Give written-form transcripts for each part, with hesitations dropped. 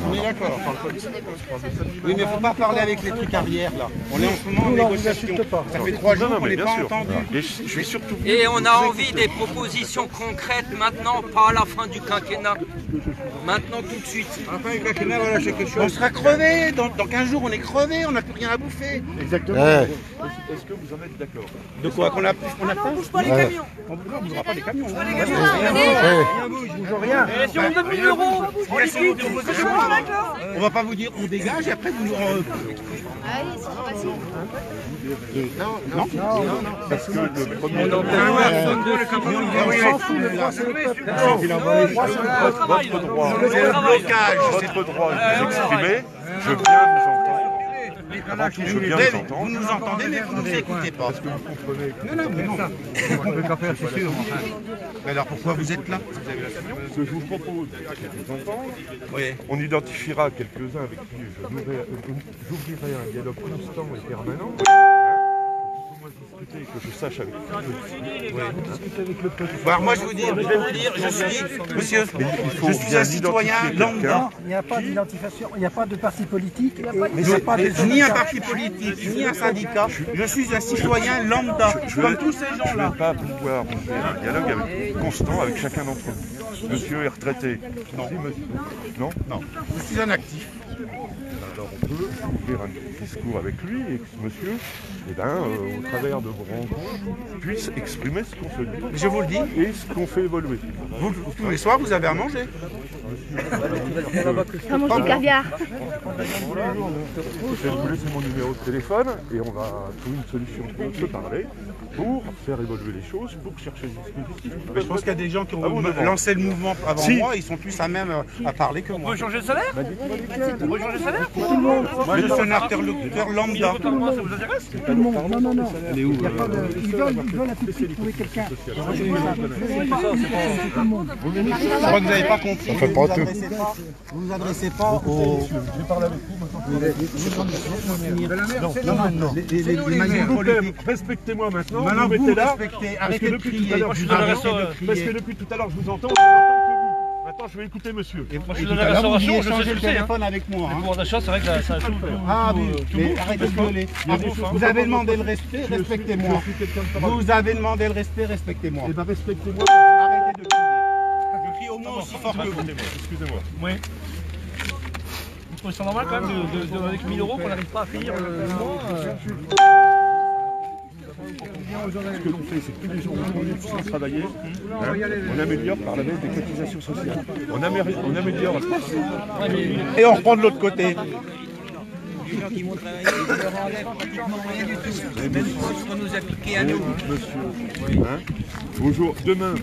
On est d'accord. Oui, mais il ne faut pas parler avec les trucs arrière, là. On est en ce moment en négociation. Ça fait 3 jours qu'on n'est pas entendu. Et on a envie des propositions concrètes maintenant, pas à la fin du quinquennat. Maintenant, tout de suite. À la fin du quinquennat, voilà, c'est quelque chose. On sera crevés. Dans 15 jours, on est crevés. On n'a plus rien à bouffer. Exactement. Est-ce que vous en êtes d'accord? De quoi? Qu'on a faim? On bouge pas les camions. On ne bougera pas les camions. Rien bouge, je bouge rien. Et si on donne 1000 euros, on liquide. On va pas vous dire on dégage et après vous nous... Ah oui, c'est pas facile. Non. Parce que le premier... Votre droit est de vous exprimer. Je viens vous entendre. Avant tout, je viens vous entendre. Vous nous entendez, mais vous ne nous écoutez pas. Parce que vous comprenez que... Non. Mais alors pourquoi vous êtes là? Ce que je vous propose, c'est de vous entendre. On identifiera quelques-uns avec qui j'ouvrirai un dialogue constant et permanent. Que je sache avec alors moi je vais vous dire, monsieur, je suis un citoyen lambda. Il n'y a pas d'identification, il n'y a pas de parti politique. Ni un parti politique, ni un syndicat. Je suis un citoyen lambda, comme tous ces gens-là. Je ne vais pas pouvoir ouvrir un dialogue constant avec chacun d'entre vous. Monsieur est retraité. Non. Non. Je suis un actif. Alors on peut ouvrir un discours avec lui et que ce monsieur, au travers de vos rencontres, puisse exprimer ce qu'on se dit. Je vous le dis. Et ce qu'on fait évoluer. Vous, tous les soirs, vous avez à manger. À manger du caviar. Je vais vous laisser mon numéro de téléphone et on va trouver une solution pour se parler, pour faire évoluer les choses, pour chercher des dispositifs. Je pense qu'il y a des gens qui ont lancé le mouvement avant moi, ils sont plus à même à parler que moi. On peut changer le salaire? On peut changer le salaire? Moi je suis un interlocuteur lambda. Ça vous intéresse? Tout le monde, non. Ils veulent à tout de suite trouver quelqu'un. Je crois que vous n'avez pas compris. Vous vous adressez pas aux... Je vais parler avec vous maintenant. Non. Les S'il vous plaît, respectez-moi maintenant. Maintenant, vous vous mettez là. respectez. Parce que depuis tout à l'heure, je vous entends que vous. Maintenant, je vais écouter monsieur. Moi, je suis dans la restauration, je sais ce le que c'est. téléphone avec moi. Le pouvoir d'achat, c'est vrai que ça souffle. Ah oui, mais arrêtez de gueuler. Vous avez demandé le respect, respectez-moi. Vous avez demandé le respect, respectez-moi. Eh bien, respectez-moi. Arrêtez de crier. Je crie au moins aussi fort que vous. Excusez-moi. Oui. Vous trouvez ça normal quand même avec 1000 euros qu'on n'arrive pas à finir le mois Ce que l'on fait, c'est que tous les jours, on continue de travailler. On améliore par la baisse des cotisations sociales. On améliore. Et on reprend de l'autre côté. Les gens qui vont travailler, ils leur enlèvent pratiquement rien du tout. Même pour nous appliquer à nous. Monsieur, demain,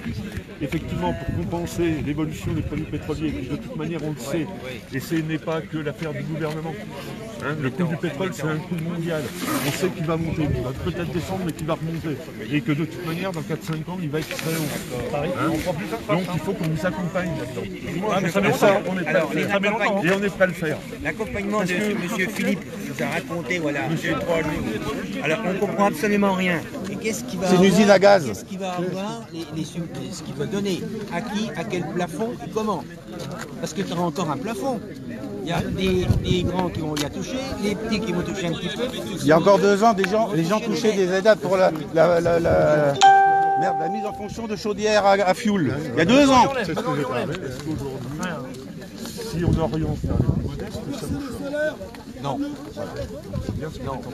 effectivement, pour compenser l'évolution des produits pétroliers, de toute manière, on le sait, et ce n'est pas que l'affaire du gouvernement. Le coût du pétrole, c'est un coût mondial. On sait qu'il va monter, il va peut-être descendre, mais qu'il va remonter. Et que de toute manière, dans 4-5 ans, il va être très haut. Donc il faut qu'on nous accompagne là-dedans. Et on est prêt à le faire. L'accompagnement de M. Philippe nous a raconté, voilà, 2-3 jours. Alors on ne comprend absolument rien. Et qu'est-ce qui va C'est une usine à gaz. Qu'est-ce qui va avoir, ce qu'il va donner, à qui, à quel plafond et comment? Parce que tu auras encore un plafond. Il y a des grands qui vont y toucher, les petits qui vont toucher un petit peu. Il y a encore 2 ans, les gens touchaient des aides pour la mise en fonction de chaudières à fioul. Il y a 2 ans. C'est ce que j'ai parlé. Est-ce qu'aujourd'hui, si on oriente vers les plus modestes, ça vous change? Non.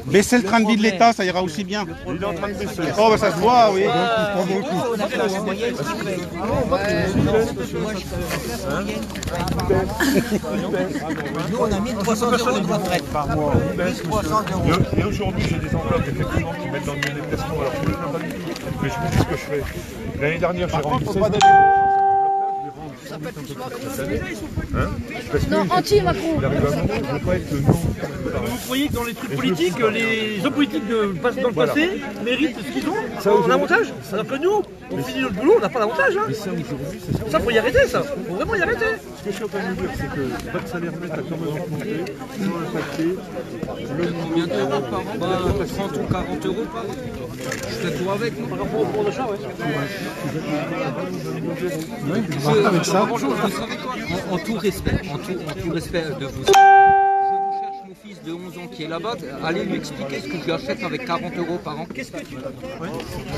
Baissez le train de vie de l'État, ça ira aussi bien. Il est en train de baisser. Oh, bah ça se voit, oui. On a fait la moyenne, nous, on a 1300 euros de retraite par mois. 1300 euros. Et aujourd'hui, j'ai des enveloppes effectivement qui mettent dans mes déplacements. Alors, je ne sais pas du tout. Mais je vous dis ce que je fais. L'année dernière, j'ai rendu 16 Non, anti-Macron. Vous croyez que dans les trucs politiques, les hommes politiques dans le passé méritent ce qu'ils ont en avantage? Alors que nous, On finit notre boulot, on n'a pas l'avantage. Hein. Mais ça, aujourd'hui, c'est ça. Ça, faut y arrêter, ça. Faut vraiment y arrêter. Ce que je suis en train de dire, c'est que votre salaire net a quand même augmenté, sur un papier. Combien d'euros par an? 30 ou 40 euros par an. Je fais tout avec, non? Par rapport au pouvoir d'achat, ouais. Avec ça. En tout respect de vous. Mon fils de 11 ans qui est là-bas, allez lui expliquer ce que je lui achète avec 40 euros par an. Qu'est-ce que tu veux?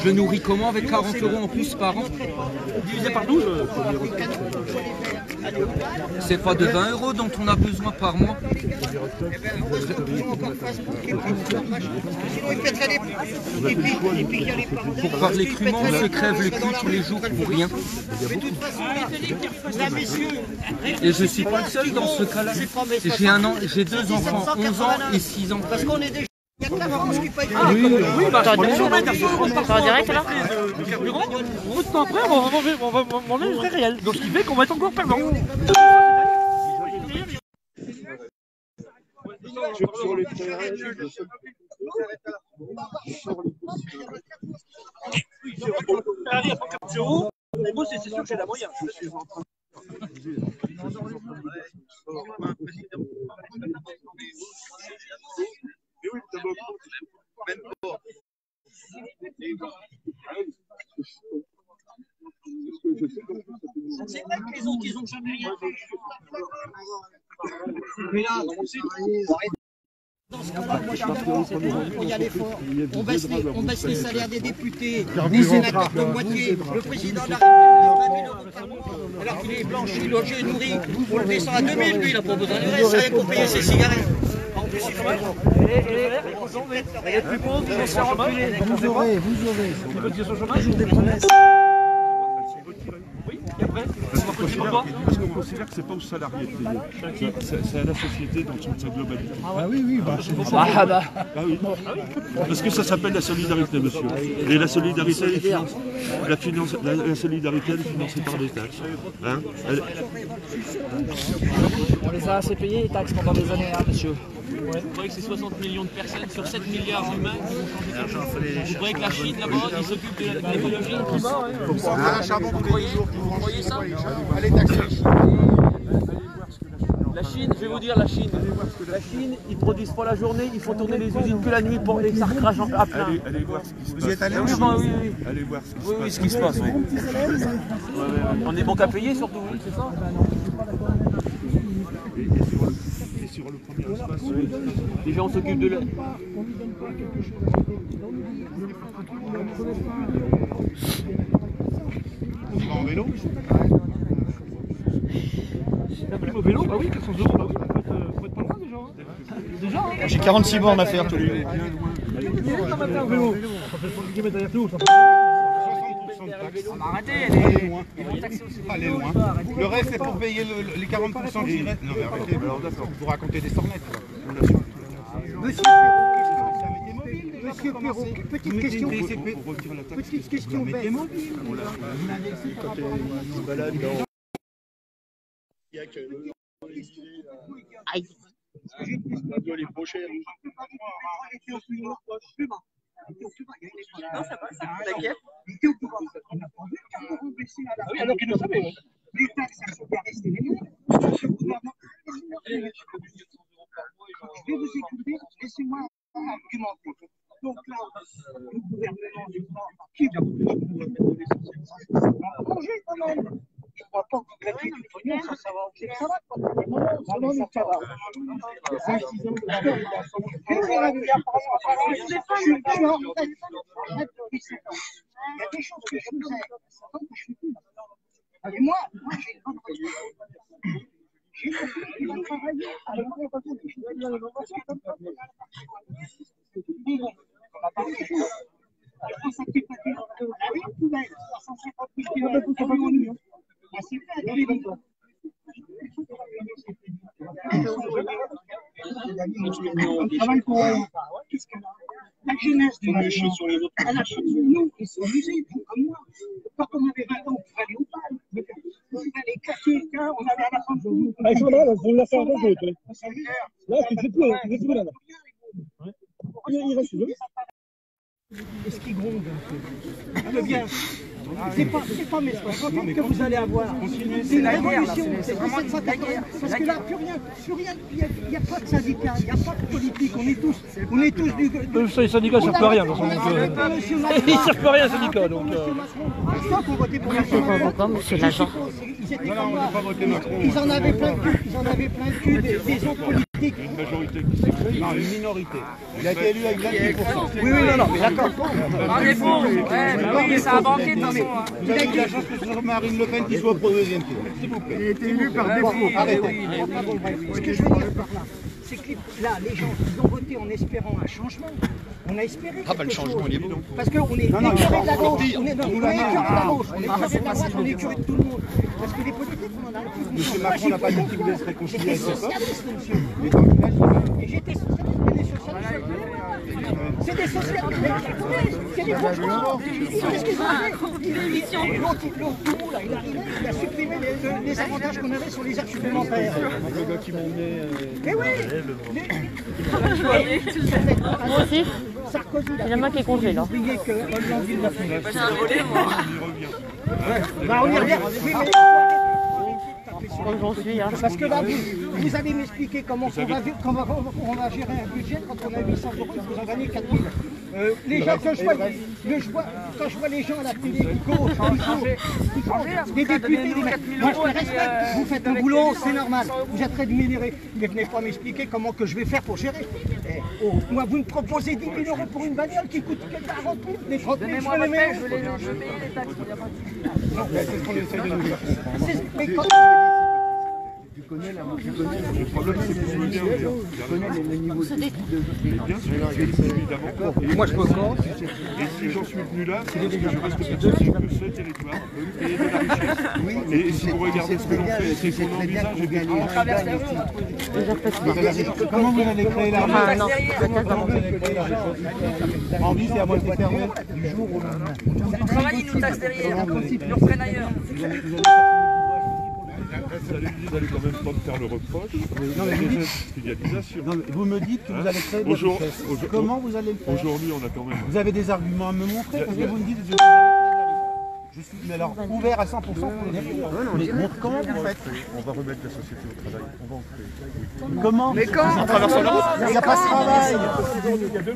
Je nourris comment avec 40 euros en plus par an? Divisé par 12. C'est pas de 20 euros dont on a besoin par mois. Pour parler crûment, on se crève le cul tous les jours pour rien. Et je suis pas le seul dans ce cas-là. J'ai 2 enfants, 11 ans et 6 ans. Parce qu'on est déjà... Oui, bah, en direct là. le carburant, beaucoup de temps après, on va manger du réel. Donc, ce qui fait qu'on va être encore perdant. Sur les terrains, Moi, c'est sûr que j'ai la moyenne. C'est vrai que les autres, ils n'ont jamais rien fait. Mais là, dans ce cas-là, moi je suis d'accord, il y a l'effort. On baisse les salaires des députés, des sénateurs de moitié, le président de la République, alors qu'il est blanchi, logé, nourri, on le descend à 2000, lui, il n'a pas besoin du reste, rien pour payer ses cigarettes. En plus, il faut elle est plus pauvre, ils vont se faire enculer. Vous aurez. Ils veulent dire sur le chômage, Toujours des promesses. oui, et après, parce qu'on considère que c'est pas aux salariés de payer. C'est à la société dans toute sa globalité. Ah oui, bah, Ah oui. Parce que ça s'appelle la solidarité, monsieur. Et la solidarité, elle est la solidarité, elle est financée par les taxes. Hein, On les a assez payés les taxes pendant des années, hein, monsieur. Vous croyez que c'est 60 millions de personnes sur 7 milliards d'humains qui vont changer? Vous croyez que la Chine, là-bas, ils s'occupent de l'écologie? Un charbon tous les jours. Vous croyez ça? Allez, taxer. La Chine, je vais vous dire la Chine, ils produisent pas la journée, ils font tourner les usines que la nuit pour que ça recrache à plein. allez voir ce qui se passe. Vous y êtes allé? Oui. Allez voir ce qui se passe. Oui, ce qui se passe, oui. On est bon qu'à payer surtout, oui, c'est ça. Et sur le premier espace, Déjà on s'occupe de la... En vélo? La prime au vélo, bah oui, 400 euros, bah oui, faut être pas loin déjà. Déjà, hein. J'ai 46 bornes à faire tous les jours. Il est où, matin au vélo? Ça fait 70 km derrière nous. 60% de taxes. Arrêtez, Allez loin. Allez loin. Le reste, c'est pour payer les 40% qui restent. Non, mais arrêtez, vous racontez des sornettes. Monsieur Perrault, petite question. Petite question bête. Aïe. les brochets. Non, ça va, t'inquiète. Oui, alors qu'ils le savaient. Oui. Les taxes, elles sont bien restées les mêmes. Ce gouvernement, je vais vous écouter, laissez-moi argumenter. Donc là, le gouvernement du Nord, qui va manger quand même. Je ne crois pas que claquer du pognon, ça va enlever ça va. Non, mais ça va. Il y a 5-6 ans, je suis en retraite depuis 7 ans. Il y a des choses que je faisais que je fais plus. Et moi, j'ai une bonne retraite. J'ai une fille qui va travailler avec moi, parce que je suis dans l'innovation comme ça. Mais bon, on n'a pas fait tout. Je pense à tes papiers. Ah oui, poubelle, 150 000 km pour le monde. Ah, c'est vrai, dans les bons. On travaille pour qu'est-ce qu'elle a? La jeunesse du monde. Elle achète sur nous, ils sont amusés, comme moi. Quand on avait 20 ans, on pouvait aller au bal. On allait casser, on allait à la fin de journée. Ah, je là, vous la faire un peu, toi. Là, tu fais tout, là. Il reste là. Est-ce qu'il gronde un peu? Il veut bien. C'est pas mes 60 000 que vous allez avoir. C'est une révolution, c'est 1780. Parce que là, plus rien, il n'y a pas de syndicat, il n'y a pas de politique. On est tous du... Les syndicats ne servent plus à rien. Ils ne servent plus à rien, les syndicats. Donc, Pourquoi, monsieur l'agent? Ils en avaient plein de cul des autres politiques. Une majorité qui s'est Non, une minorité. Il a été élu avec 28%. Oui, non, mais d'accord. par défaut, oui, ça a banqué de toute façon. Vous avez eu la chance que ce soit Marine Le Pen qui soit au deuxième tour. S'il vous plaît. Il a été élu par défaut. Arrêtez. Ce que je veux dire par là, c'est que là, les gens, ils ont voté en espérant un changement. On a espéré quelque chose. il est bon. Parce qu'on est écœuré de la gauche, on est écœuré de la gauche, on est écœuré de la droite, on est écœuré de tout le monde. Parce que les politiques, on en a plus. Monsieur Macron n'a pas dit qu'il voulait se réconcilier avec ses peuples. Monsieur. Et j'étais socialiste, mais les socialistes, c'est des socialistes, c'est des bourgeois. Qu'est-ce qu'ils ont fait? L'autre là, il arrivait, il a supprimé les avantages qu'on avait sur les heures supplémentaires. le gars qui m'en est... Mais oui. Moi aussi. Sarkozy, Il y en a qui est congé là. oublié que Hollande, il l'a fait. C'est un volet, moi. Bah, on y revient. Oui, mais Comme j'en suis, hein. parce que là, vous allez m'expliquer comment on va gérer un budget quand on a 800 euros et vous en gagnez 4 000. Les gens que je vois, quand je vois les gens à la télé qui courent, des députés, moi je les respecte, vous faites un boulot, c'est normal, vous êtes rémunérés, mais venez pas m'expliquer comment que je vais faire pour gérer. Moi, vous me proposez 10 000 euros pour une bagnole qui coûte 40 000, les 30 000, je les mets. je vais payer les taxes, il n'y a pas de souci. Non, c'est ce qu'on essaie de nous faire. Mais quand... Le problème, c'est que je connais les niveaux de vie de... Bien sûr, évidemment. Moi, je peux encore. Et si j'en suis venu là, c'est parce que je respecte ce territoire et de la richesse. Et si vous regardez ce que l'on fait, c'est qu'on envisage des On traverse la rue. Comment vous allez créer la Ah non, En vie, c'est à moitié fermé du jour au lendemain. Ils travaillent, ils nous taxent derrière. Ils nous reprennent ailleurs. Vous allez quand même pas me faire le reproche. Non, mais des industrialisations. Non, mais vous me dites que vous allez créer de la richesse. Comment vous allez le faire? Aujourd'hui, on a quand même... Vous avez des arguments à me montrer parce que vous me dites que vous allez créer de la richesse. Je suis mais alors, ouvert à 100% pour les dire. Mais comment vous faites? On va remettre la société au travail. On va en créer. Comment? Mais quand? En traversant la route. Il n'y a pas de travail.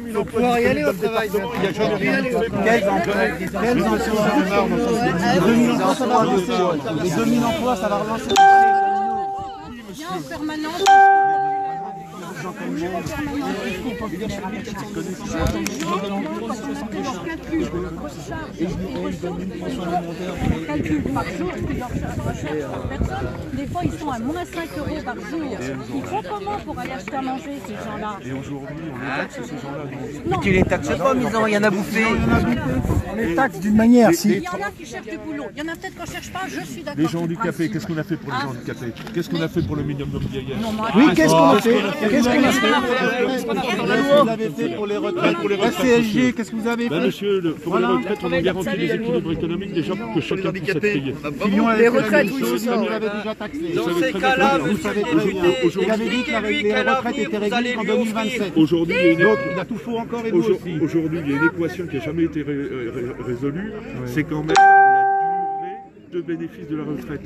Il faut pouvoir y aller au travail. Il y a jamais Quels emplois? 2000 emplois, ça va relancer. Les 2000 emplois, ça va relancer. en permanence. Des fois, ils sont à moins 5 € par jour. Ils font comment pour aller acheter à manger, ces gens-là? Et aujourd'hui, on les taxe ces gens-là. Mais tu les taxes pas, mais il y en a bouffé. On les taxe d'une manière, si. Il y en a qui cherchent du boulot. Il y en a peut-être qu'on ne cherche pas, je suis d'accord. Les gens handicapés, qu'est-ce qu'on a fait pour les gens handicapés? Qu'est-ce qu'on a fait pour le minimum vieillesse? Oui, qu'est-ce qu'on a fait? Qu'est-ce qu'on a fait? Qu'est-ce que vous avez fait pour les retraites? La CSG, qu'est-ce que vous avez fait? Monsieur, pour les retraites, on a garanti les équilibres économiques déjà pour que chacun puisse être payé. Les retraites, oui, c'est ça. Vous l'avez déjà taxé. Dans ces cas-là, vous savez très bien. Il avait dit que les retraites étaient réglées en 2027. Aujourd'hui, il a tout faux encore et vous aussi. Aujourd'hui, il y a une équation qui n'a jamais été résolue. C'est quand même la durée de bénéfice de la retraite.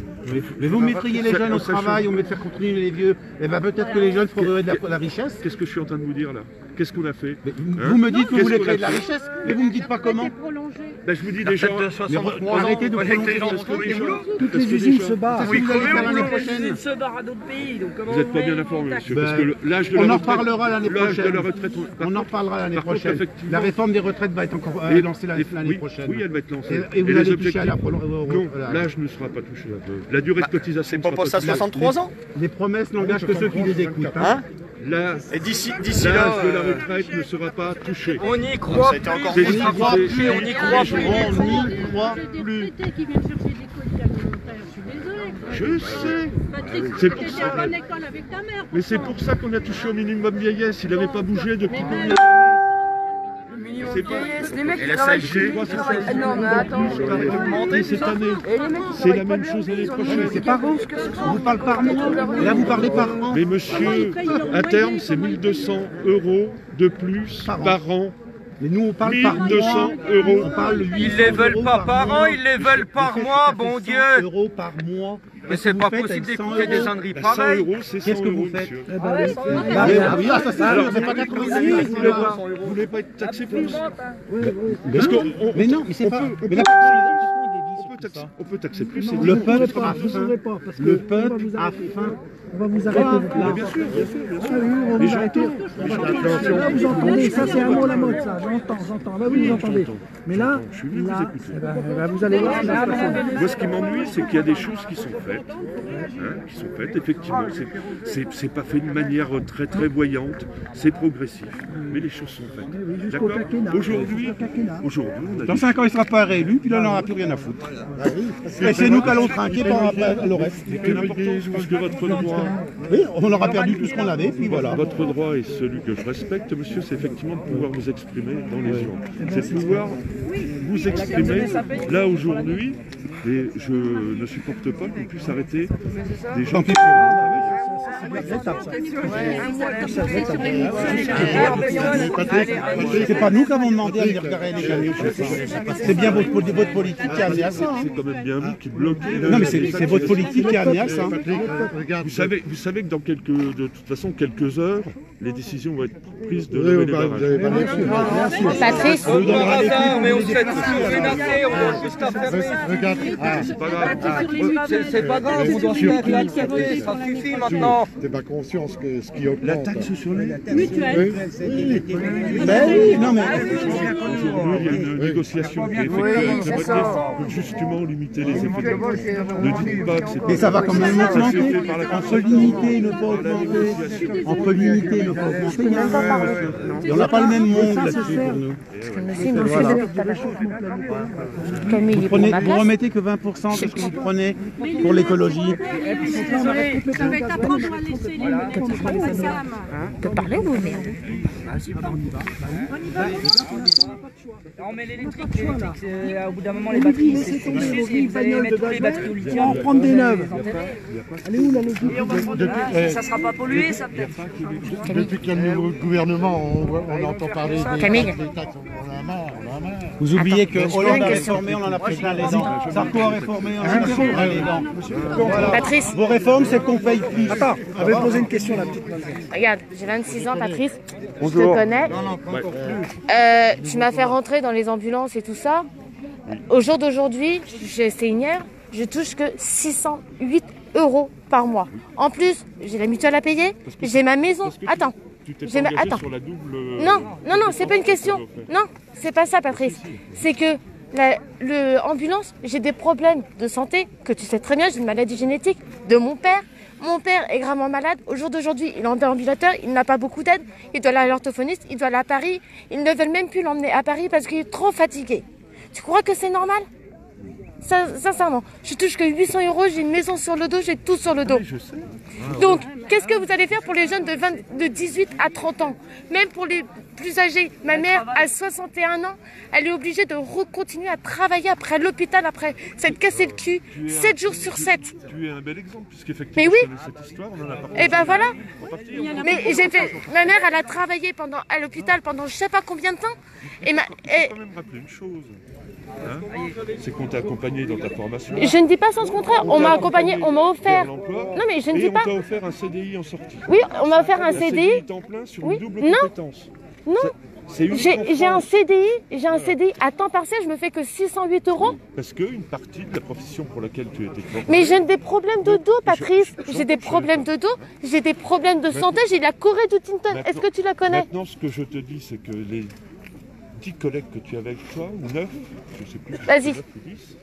Mais vous mettriez les jeunes au travail, au lieu de faire continuer les vieux. Et bien peut-être que les jeunes feraient de la richesse. Qu'est-ce que je suis en train de vous dire là? Qu'est-ce qu'on a fait? Vous me dites que vous voulez créer de la richesse, mais vous ne me dites pas comment. Ben, je vous dis déjà, arrêtez de prolonger Toutes les usines se barrent. Oui, l'année prochaine. Ils se barrent à d'autres pays. Donc comment vous n'êtes pas bien informé, monsieur, parce que l'âge de on la en retraite... reparlera l'année prochaine. De la retraite, on en reparlera l'année par contre, prochaine. effectivement... La réforme des retraites va être encore lancée l'année prochaine. Oui, elle va être lancée. Et vous allez toucher à la... Non, l'âge ne sera pas touché. La durée de cotisation... C'est pas pour ça 63 ans? Les promesses n'engagent que ceux qui les écoutent. Hein? Et d'ici là, l'âge de la retraite ne sera pas touché. on y croit plus. On y croit plus. On y croit plus. On n'y croit plus. Qui viennent chercher des colis alimentaires, je suis désolée. Je sais. Patrick, C'est tu pour étais ça. à bonne école avec ta mère. Mais c'est pour ça qu'on a touché au minimum vieillesse. Il n'avait pas bougé depuis combien d'années? C'est pas... Les mecs Et qui la travaillent CSG, plus. Non, mais attends. augmenté cette année. C'est la même chose l'année prochaine. C'est pas bon. On vous parle par mois. Et là, vous parlez par an. Mais monsieur, à terme, c'est 1 200 € de plus par an Mais nous, on parle par 1200 mois. euros. On parle Ils les veulent pas par an, ils les veulent par mois, bon Dieu. 100 euros par mois. Mais c'est pas possible d'écouter des âneries pareilles. 100 euros, c'est 100 Qu'est-ce que euros, vous faites? monsieur. Oui, ça c'est sûr, c'est pas 90 Vous voulez pas être taxé plus? Parce qu'on Mais non, mais c'est pas. Mais la on peut taxer plus. c'est Le tout. peuple a faim. Le peuple a faim. On va vous arrêter. Mais bien sûr, bien sûr, bien sûr. On va Mais vous arrêter. Là, vous entendez, ça c'est un mot à la mode, ça. J'entends. Là, vous entendez. Mais là, Je suis venu vous écouter. vous allez voir ce qui va se passer. Moi, ce qui m'ennuie, c'est qu'il y a des choses qui sont faites. Qui sont faites, effectivement. C'est pas fait de manière très très voyante. C'est progressif. Mais les choses sont faites. D'accord? Aujourd'hui, on a Dans 5 ans, il ne sera pas réélu, puis là, on n'aura plus rien à foutre. Et c'est nous qui allons trinquer par le reste. quelle importance, parce que votre droit, Oui, on aura perdu tout ce qu'on avait, puis voilà. votre droit est celui que je respecte, monsieur, c'est effectivement de pouvoir vous exprimer dans les urnes. C'est de pouvoir vous exprimer là aujourd'hui, et je ne supporte pas qu'on puisse arrêter des gens qui C'est pas nous qui avons demandé à venir garer les camions. C'est bien votre politique qui a amené à ça. C'est quand même bien vous qui bloquez. Non, mais c'est votre politique qui a amené à ça. Vous savez que dans de toute façon, quelques heures, les décisions vont être prises de lever les barrages. Patrice, Mais on se fait tous rénater, on doit juste la fermer. C'est pas grave. C'est pas grave, on doit se faire l'accepter, ça suffit maintenant. T'es pas conscience que ce qui augmente. La taxe sur les mutuelle. Ben oui, non mais. Aujourd'hui, il y a une négociation qui est effectuée pour justement limiter les effets de bord. Ne dites pas que c'est pas. Et ça va quand même Ça augmenter. se fait par la Entre limiter et ne pas augmenter. Entre limiter et ne pas augmenter. On n'a pas le même monde là-dessus pour nous. Vous remettez que 20% de ce que vous prenez pour l'écologie. Avec ta propre à laisser les On peut parler ou merde? On met l'électrique, au bout d'un moment les batteries, c'est vous allez mettre toutes les batteries au lithium. On va en prendre des neuves. Elle est où la logique? Ça sera pas pollué ça peut-être. Depuis qu'il y a le nouveau gouvernement, on entend parler des taxes. On a marre. Vous oubliez que Hollande a réformé, on en a pris plein les dents. Sarko a réformé, on en a pris plein les dents. Patrice. Vos réformes, c'est qu'on paye plus. Attends, on va poser une question, la petite maman. Regarde, j'ai 26 ans, Patrice. Je te connais. Tu m'as fait rentrer dans les ambulances et tout ça. Au jour d'aujourd'hui, c'est hier, je touche que 608 € par mois. En plus, j'ai la mutuelle à payer, j'ai ma maison. Attends. Attends. Non, c'est pas une question. Non, c'est pas ça, Patrice. C'est que l'ambulance, j'ai des problèmes de santé, que tu sais très bien, j'ai une maladie génétique de mon père. Mon père est gravement malade. Au jour d'aujourd'hui, il est en déambulateur, il n'a pas beaucoup d'aide. Il doit aller à l'orthophoniste, il doit aller à Paris. Ils ne veulent même plus l'emmener à Paris parce qu'il est trop fatigué. Tu crois que c'est normal ? Sincèrement, je touche que 800 €, j'ai une maison sur le dos, j'ai tout sur le dos. Je sais. Donc, qu'est-ce que vous allez faire pour les jeunes de 18 à 30 ans? Même pour les plus âgés. Ma mère a 61 ans, elle est obligée de continuer à travailler après l'hôpital, après s'être cassé le cul, 7 jours sur 7. Tu es un bel exemple, puisqu'effectivement, Mais oui. cette histoire, on en a parlé. Et ben voilà. Mais ma mère, elle a travaillé à l'hôpital pendant je sais pas combien de temps. Il faut quand même rappeler une chose. Hein, c'est qu'on t'a accompagné dans ta formation. Je ne dis pas sans ce contraire. On m'a accompagné, on m'a offert. Non mais je ne dis pas. On t'a offert un CDI en sortie. Oui, on m'a offert un CDI. temps plein sur Oui. une double Non. compétence. Non. J'ai un CDI à temps partiel, je me fais que 608 €. Parce qu'une partie de la profession pour laquelle tu étais formé. Mais j'ai des problèmes de dos, Patrice. J'ai des problèmes de dos, j'ai des problèmes de santé, j'ai la Corée de Tinton. Est-ce que tu la connais? Maintenant, ce que je te dis, c'est que les 10 collègues que tu avais avec toi, ou 9, je ne sais plus, 9 ou 10,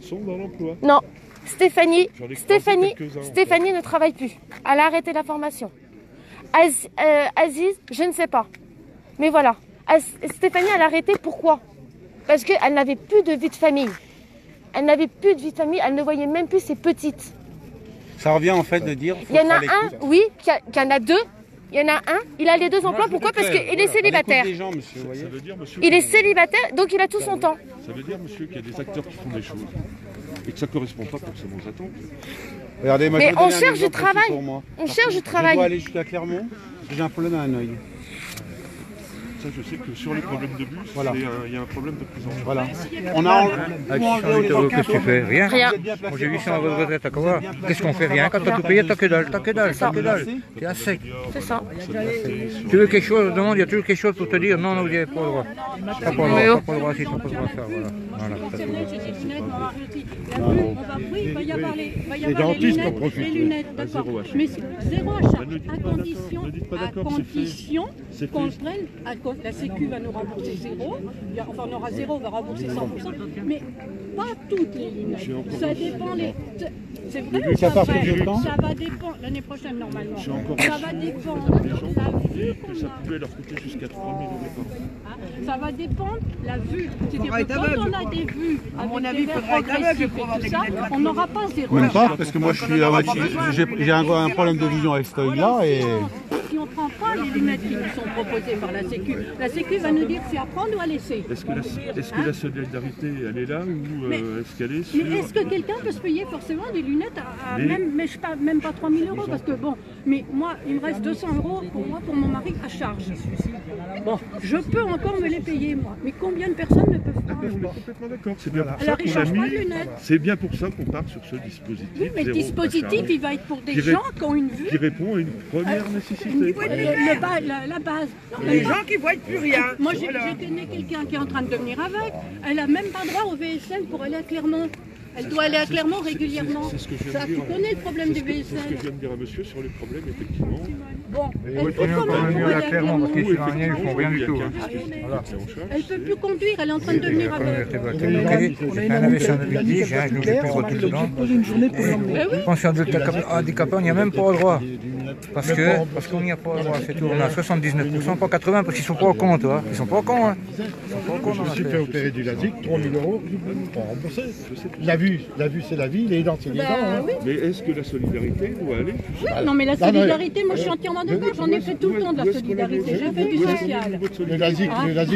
sont dans l'emploi. Non, Stéphanie ne travaille plus. Elle a arrêté la formation. Aziz, je ne sais pas. Mais voilà. Stéphanie, elle a arrêté, pourquoi? Parce qu'elle n'avait plus de vie de famille. Elle n'avait plus de vie de famille, elle ne voyait même plus ses petites. Ça revient en fait de dire... Il y en a un, oui, qu'il y en a deux. Il y en a un, il a les deux emplois, pourquoi? Parce qu'il est célibataire. Il est célibataire, donc il a tout son temps. Ça veut dire, monsieur, qu'il y a des acteurs qui font des choses et que ça ne correspond pas forcément aux attentes. Regardez, moi, mais on cherche du travail. On cherche du travail. Je dois aller jusqu'à Clermont, j'ai un problème à un œil. Ça, je sais que sur les problèmes de bus, Voilà. il y a un problème de prise en charge. Voilà. On a Qu'est-ce que tu fais? Rien. Rien. Moi j'ai 800 euros de retraite à quoi? Qu'est-ce qu'on fait? Rien. Quand t'as tout payé, t'as que dalle, t'as que dalle, t'as que dalle. T'es à sec. C'est ça. Tu veux quelque chose, demande, il y a toujours quelque chose pour te dire non, non, vous n'y avez pas le droit. T'as pas le droit, t'as pas le droit, si t'as pas le droit à ça, voilà. Voilà, t'as tout le droit. Oui, il va y avoir les dentistes qui en profitent. les lunettes, d'accord. Mais zéro achat, à condition qu'on prenne, la Sécu va nous rembourser zéro, enfin on aura zéro, on va rembourser 100%, mais pas toutes les lunettes. Ça dépend les... C'est vrai ou pas vrai? Ça va dépendre, l'année prochaine normalement. Ça va dépendre de la vue que ça pouvait leur coûter jusqu'à 3 000 euros. Ça va dépendre la vue. C'est-à-dire que quand on a des vues avec des verres progressifs et tout ça, on n'aura pas zéro. Même pas, parce que moi j'ai un problème de vision avec cet œil-là et... Si on ne prend pas les lunettes qui nous sont proposées par la Sécu va nous dire c'est à prendre ou à laisser. Est-ce que la solidarité, elle est là ou est-ce qu'elle est sur... Mais est-ce que quelqu'un peut se payer forcément des lunettes même pas 3 000 euros? Parce que bon, mais moi, il me reste 200 euros pour moi, pour mon mari, à charge. Bon, je peux encore me les payer, moi. Mais combien de personnes ne peuvent pas? Je suis complètement d'accord. C'est bien pour ça Alors, ils qu'on a changent pas de mis... lunettes. C'est bien pour ça qu'on part sur ce dispositif. Oui, mais le dispositif, il va être pour des gens qui ont une vue. Qui répond à une première nécessité. La base. Non, les gens qui ne voient plus rien. Moi, j'ai connu quelqu'un qui est en train de devenir aveugle. Elle n'a même pas droit au VSL pour aller à Clermont. Elle doit aller à Clermont régulièrement. Ça, tu connais le problème du VSL. C'est ce que je viens de dire à monsieur sur les problèmes, effectivement. Bon, elle peut comment aller à Clermont parce qu'ils sont rien, ils font rien du tout. Elle ne peut plus conduire, elle est en train de devenir aveugle. J'ai fait un AVC en 2010, j'ai un genou, j'ai plus tout dedans. Pension handicapée, on n'y a même pas le droit. Parce qu'on n'y a pas le droit, c'est tout. On a 79%, pas 80%, parce qu'ils sont pas au compte. Ils sont pas au compte. Je me suis fait opérer du LASIK, 3 000 euros, pour rembourser. La vue c'est la vie, les dents c'est les dents. Mais est-ce que la solidarité doit aller? Oui, non mais la solidarité, moi je suis entièrement d'accord, j'en ai fait tout le temps de la solidarité, j'ai fait du social. Le LASIK,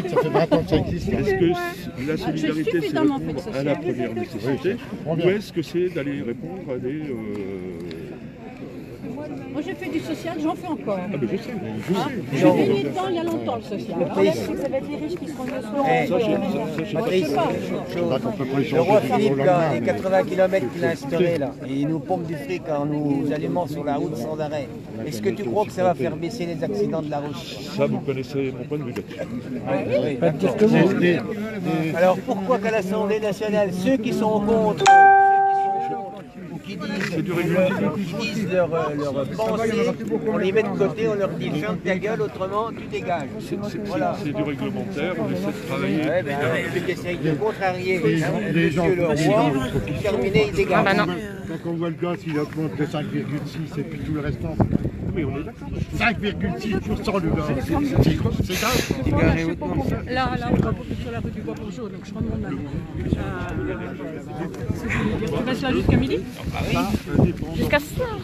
ça fait 20 ans que ça existe. Est-ce que la solidarité c'est répondre à la première nécessité ou est-ce que c'est d'aller répondre à des... Moi j'ai fait du social, j'en fais encore. Ah mais je sais. J'ai gagné dedans il y a longtemps le social. Ça va être les riches qui seront mieux Le roi Philippe, là, les 80 km qu'il a instauré là, et il nous pompe du fric en nous allumant sur la route sans arrêt. Est-ce que tu crois que ça va faire baisser les accidents de la route? Ça, vous connaissez mon point de vue là-dessus. Oui. Alors pourquoi qu'à l'Assemblée nationale, ceux qui sont contre, qui disent leur pensée, on les met de côté, on leur dit ferme ta gueule, autrement tu dégages. Voilà. C'est du réglementaire, on essaie de travailler. Ceux qui essayent de contrarier monsieur le roi, terminé, il dégage. Quand on voit le gaz, il augmente de 5,6 et puis tout le restant. Oui, on est d'accord. 5,6% le gaz. C'est grave. Là, on va beaucoup sur la rue du Bois-Bourgeot, donc je remonte maintenant. Tu restes là jusqu'à midi? Jusqu'à ce soir.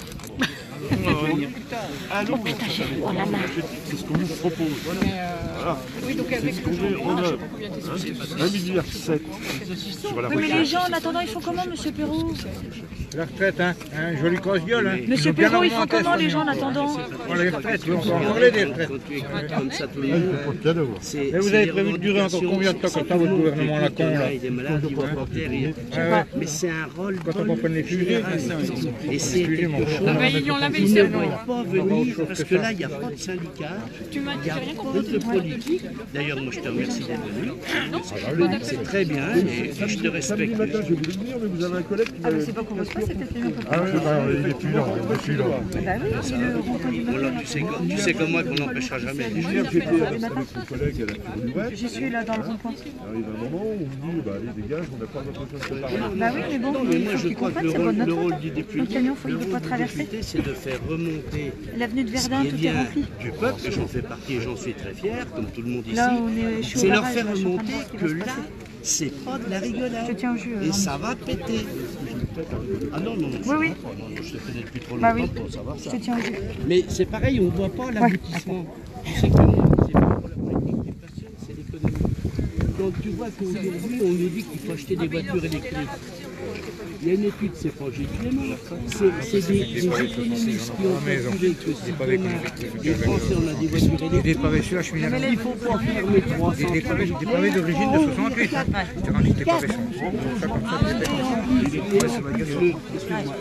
C'est ce qu'on nous propose. Voilà. Oui, donc avec ce qu'on met en œuvre. 1,7 milliard sur la retraite. Mais les gens, en attendant, ils font comment, monsieur Perrault? La retraite, un joli crosse-gueule. Monsieur Perrault, ils font comment, les gens, en attendant? Les retraites, on va en parler des retraites. Mais vous avez prévu de durer encore combien de temps comme ça, votre gouvernement la con, là? Mais c'est un rôle. Quand on comprenne les fusées, et c'est quelque chose. Ils ont lavé Ils ne vont pas venir parce que là, il n'y a pas de syndicat. Il y a peu de politique. D'ailleurs, moi, je te remercie d'être venu. C'est très bien et je te respecte. Je voulais venir, mais vous avez un collègue qui... Ah, mais c'est pas qu'on veut pas, c'est peut-être bien. Ah oui, il n'est plus là. Bah oui, Tu sais comme moi qu'on n'empêchera jamais. J'y suis là dans le rond-point. Il arrive un moment où on me dit, allez, dégage, on n'a pas besoin de se parler. Bah oui, mais bon, moi je crois que le rôle du député, c'est de faire remonter l'avenue de Verdun, tout est rempli. Du peuple, j'en fais partie et j'en suis très fier, comme tout le monde ici. C'est leur faire remonter que là, c'est pas de la rigolade. Je tiens au jus. Et ça va péter. Ah non, non, oui. Je te connais depuis trop longtemps pour savoir ça. Je te tiens au jus. Mais c'est pareil, on ne voit pas l'aboutissement. Tu sais que moi, c'est pas pour la politique qui passionne, c'est l'économie. Donc tu vois qu'aujourd'hui, on nous dit qu'il faut acheter des voitures électriques. Il y a une étude, c'est pas Gilles Clément, c'est des économistes qui ont calculé que si demain les Français on a des voitures électriques, il ne faut pas fermer 300. Des pavés d'origine de 68. Des pavés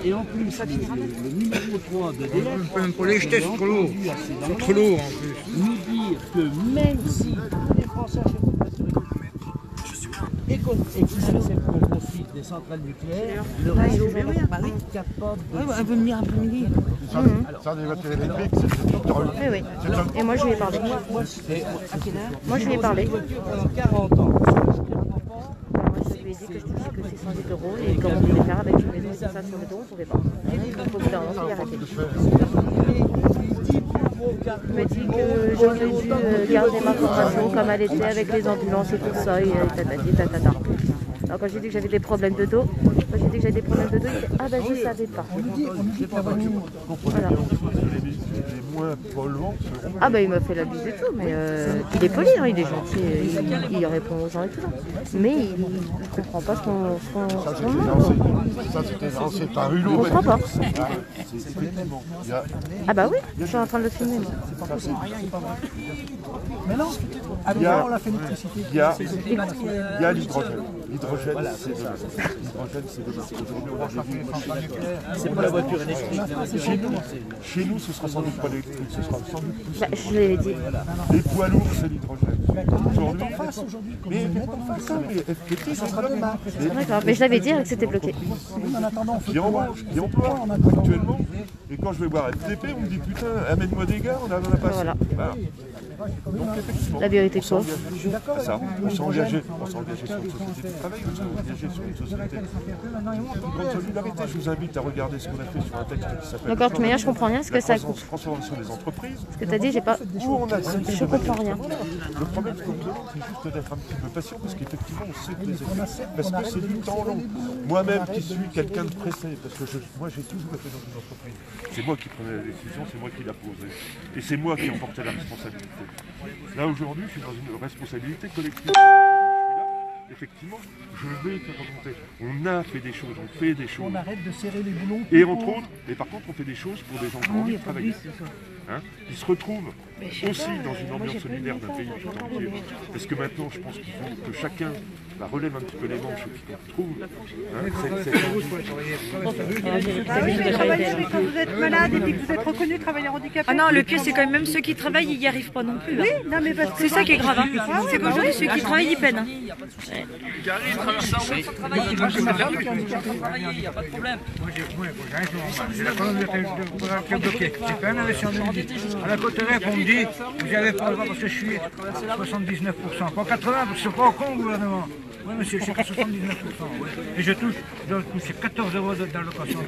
et en plus, le numéro 3 de DF, même pour les jeter, c'est trop lourd. C'est trop lourd en plus. Nous dire que même si tous les Français achètent une voiture électrique et qu'ils acceptent qu'on profite des centrales nucléaires, le réseau est incapable de... Elle veut venir après-midi. Ça, des voitures électriques, c'est pétrole. Oui, oui. Et moi, je lui ai parlé. Moi, je lui ai parlé. 40 ans. Je lui ai dit que je touchais que 608 € et comment on pouvait faire avec une maison de 500 € on ne pouvait pas. Il faut que y arrêter. Il me dit que j'aurais dû garder ma formation comme elle était avec les ambulances et tout ça, et tatata. Alors quand j'ai dit que j'avais des problèmes de dos, il dit ah ben je savais pas. Voilà. Ah ben il m'a fait la bise et tout, mais il est poli, hein, il est gentil, il répond aux gens et tout ça. Mais il ne comprend pas ce qu'on demande. Ça c'était lancé par Hulot. On ne comprend pas. Ah bah oui, je suis en train de le filmer moi. Mais non, alors on l'a fait l'électricité. Il y a l'hydrogène. L'hydrogène, c'est de C'est pas la voiture électrique. Chez nous, ce sera sans doute pas l'électrique, ce sera sans doute plus. Je l'ai dit. Les poids lourds, c'est l'hydrogène. Aujourd'hui, mais FPT, ça sera demain. D'accord, mais je l'avais dit que c'était bloqué. Qui emploie actuellement. Et quand je vais voir FTP, on me dit putain, amène-moi des gars, on en a pas. Voilà. Donc effectivement, la vérité quoi. On s'est engagé sur une société de travail, on s'est engagé sur une société de grande solidarité. Je vous invite à regarder ce qu'on a fait sur un texte qui s'appelle... D'accord, mais je comprends rien ce que ça coûte. Transformation des entreprises. Ce que tu as dit, j'ai pas... Je comprends rien. Le problème qu'on me demande, c'est juste d'être un petit peu patient, parce qu'effectivement, on sait que les effets, parce que c'est du temps long. Moi-même qui suis quelqu'un de pressé, parce que moi j'ai toujours été dans une entreprise. C'est moi qui prenais la décision, c'est moi qui la posais. Et c'est moi qui emportais la responsabilité. Là aujourd'hui, je suis dans une responsabilité collective. Effectivement, je vais te remonter. On a fait des choses, on fait des choses. On arrête de serrer les boulons. Et entre autres, mais par contre, on fait des choses pour des gens qui ont envie de travailler. Hein, qui se retrouvent aussi dans une ambiance solidaire d'un pays tout entier. Parce que maintenant, je pense qu'il faut que chacun relève un petit peu les manches et qu'on trouve. Mais quand vous êtes malade et que vous êtes reconnu travailleur handicapé. Ah non, le pire, c'est quand même ceux qui travaillent, ils n'y arrivent pas non plus. Oui, non, mais c'est ça qui est grave. C'est qu'aujourd'hui, ceux qui travaillent, ils peinent. Gary traverse la route sans travailler. Il n'y a pas de problème. J'ai la colonne vertébrale bloquée. J'ai fait un AVC en 2010. À la Côte-Rep, on me dit, vous n'y avez pas le droit parce que je suis 79%. Pas 80%, c'est pas au con, le gouvernement. Oui, monsieur, je suis qu'à 79%. Ouais. Et je dois toucher 14 € d'allocation.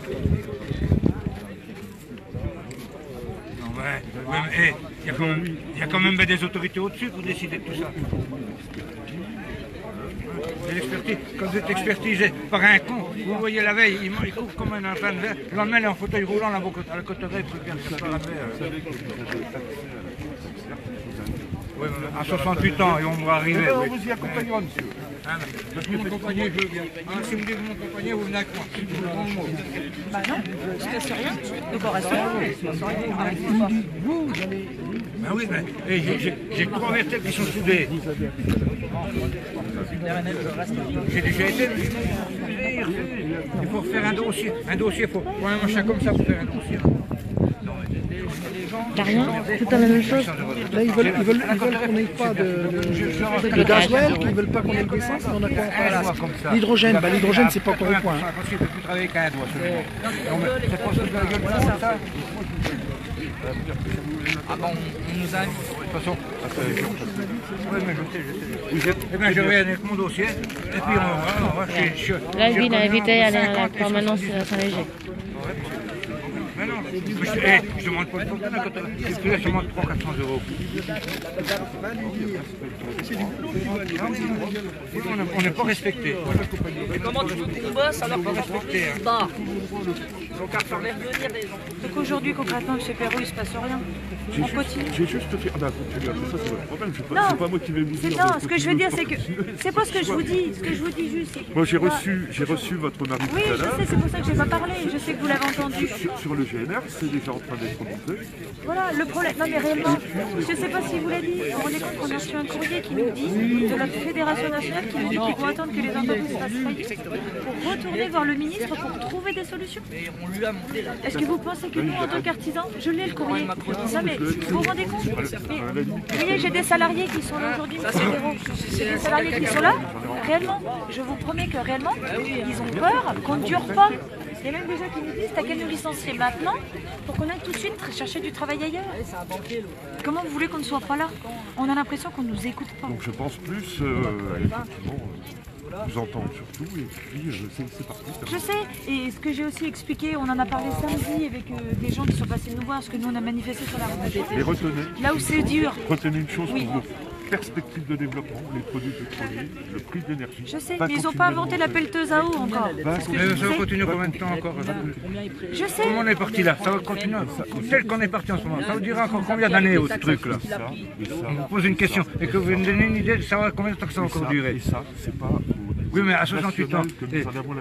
Non, ouais, il y a quand même des autorités au-dessus pour décider de tout ça. Quand vous êtes expertisé par un con, vous voyez la veille, il court comme un enfant de verre, le lendemain il est en fauteuil roulant à la Côte-Rep, il vient de faire la oui, à 68 ans, et on va arriver. On vous y accompagnera, monsieur. Je vais m'accompagner, je veux bien. Si vous me dites que vous m'accompagnez, vous venez avec moi. Bah non, je ne casse rien. Donc on reste là. Vous allez... Ben oui, mais j'ai 3 vertèbres qui sont soudées. J'ai déjà été. Il faut faire un dossier. Un dossier, il faut un machin comme ça pour faire un dossier. T'as rien? Tout à la même chose? Là, ils veulent qu'on n'ait pas de gasoil, ils veulent pas qu'on ait d'essence, mais on a quoi encore? L'hydrogène, l'hydrogène, c'est pas encore au point. Parce qu'il ne peut plus travailler qu'un doigt. C'est pas ce que la gueule comme ça. Ah bon, on nous a... De toute façon, oui, mais je sais. Eh bien, je vais avec mon dossier, et puis on va. Là, lui, il a invité à la permanence à Saint-Léger. Je demande pas de fortune, je demande 300-400 euros. On n'est pas respecté. Mais comment tu bosses alors qu'on respecté bas? Donc à faire venir des gens. Donc aujourd'hui, concrètement, M. Perrault, il ne se passe rien. On continue. J'ai juste fait. Ah bah continuez, ça c'est votre problème, c'est pas moi qui vais vous dire. Non, ce que je veux dire, c'est que. C'est pas ce que je vous dis. Ce que je vous dis juste, c'est que. Moi j'ai reçu votre mari tout à l'heure. Oui, je sais, c'est pour ça que je n'ai pas parlé. Je sais que vous l'avez entendu. Sur le GNR, c'est déjà en train d'être monté. Voilà, le problème. Non, mais réellement, je ne sais pas si vous l'avez dit. Vous vous rendez compte qu'on a reçu un courrier qui nous dit, de la Fédération nationale, qui nous dit qu'il faut attendre que les entreprises fassent faillite pour retourner voir le ministre pour trouver des solutions. Est-ce que vous pensez que nous, en tant qu'artisans, je l'ai le courrier, ça, mais vous vous rendez compte? Vous voyez, j'ai des salariés qui sont là aujourd'hui, M. Perrault. J'ai des salariés qui sont là, réellement. Je vous promets que réellement, ils ont peur qu'on ne dure pas. Il y a même des gens qui nous disent t'as qu'à nous licencier maintenant pour qu'on aille tout de suite chercher du travail ailleurs. Comment vous voulez qu'on ne soit pas là? On a l'impression qu'on ne nous écoute pas. Donc je pense plus effectivement vous entendre surtout et puis c'est parti. Je sais, et ce que j'ai aussi expliqué, on en a parlé samedi avec des gens qui sont passés nous voir, parce que nous on a manifesté sur la rue. Et retenez. Là où c'est dur. Retenez une chose pour vos perspectives de développement, les produits pétroliers, le prix de l'énergie. Je sais, mais ils n'ont pas inventé la pelleteuse à eau encore. Ça va continuer combien de temps encore? Je sais. Comment on est parti là? Ça va continuer. Tel qu'on est parti en ce moment, ça vous dira encore combien d'années au truc là? On vous pose une question et que vous me donnez une idée de savoir combien de temps que ça va encore durer. Et ça, c'est pas. Oui, mais à 68 ans,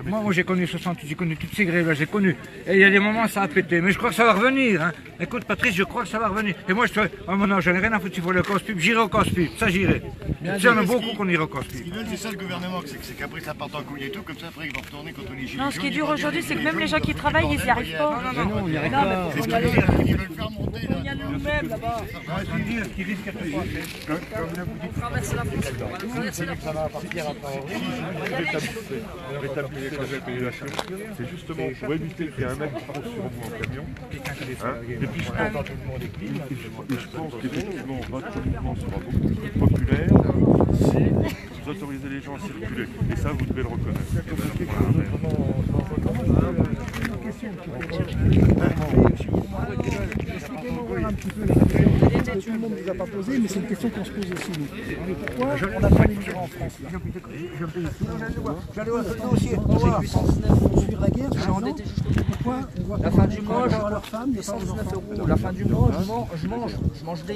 moi j'ai connu 68, j'ai connu toutes ces grèves-là, j'ai connu. Et il y a des moments ça a pété, mais je crois que ça va revenir. Hein. Écoute Patrice, je crois que ça va revenir. Et moi, maintenant, j'en ai rien à foutre s'il faut le casse-pipe, j'irai au casse-pipe, ça j'irai. Il y en a beaucoup qu'on ira au casse-pipe. Ce qu'ils veulent, c'est ça le gouvernement, c'est qu'après ça part en couille et tout, comme ça après ils vont retourner contre les gilets. Non, ce qui est dur aujourd'hui, c'est que même les gens qui travaillent, ils n'y arrivent pas. Non, ils n'y arrivent pas. C'est ce qu'ils veulent faire monter. Il y a nous-mêmes là-bas. Qui risque à faire traverser la France. Ça va partir après. C'est justement pour éviter qu'il y ait un mec qui passe sur vous en camion. Et puis je pense qu'effectivement votre mouvement sera beaucoup plus populaire si vous autorisez les gens à circuler. Et ça, vous devez le reconnaître. Tout le monde ne nous a pas posé, mais c'est une question qu'on se pose aussi nous. Pourquoi on n'a pas les migrants en France? J'allais voir ce dossier. J'ai 819 pour suivre la guerre. Pourquoi on voit la fin du mois, je à leurs femmes, 819 €. La fin du mois, je mange des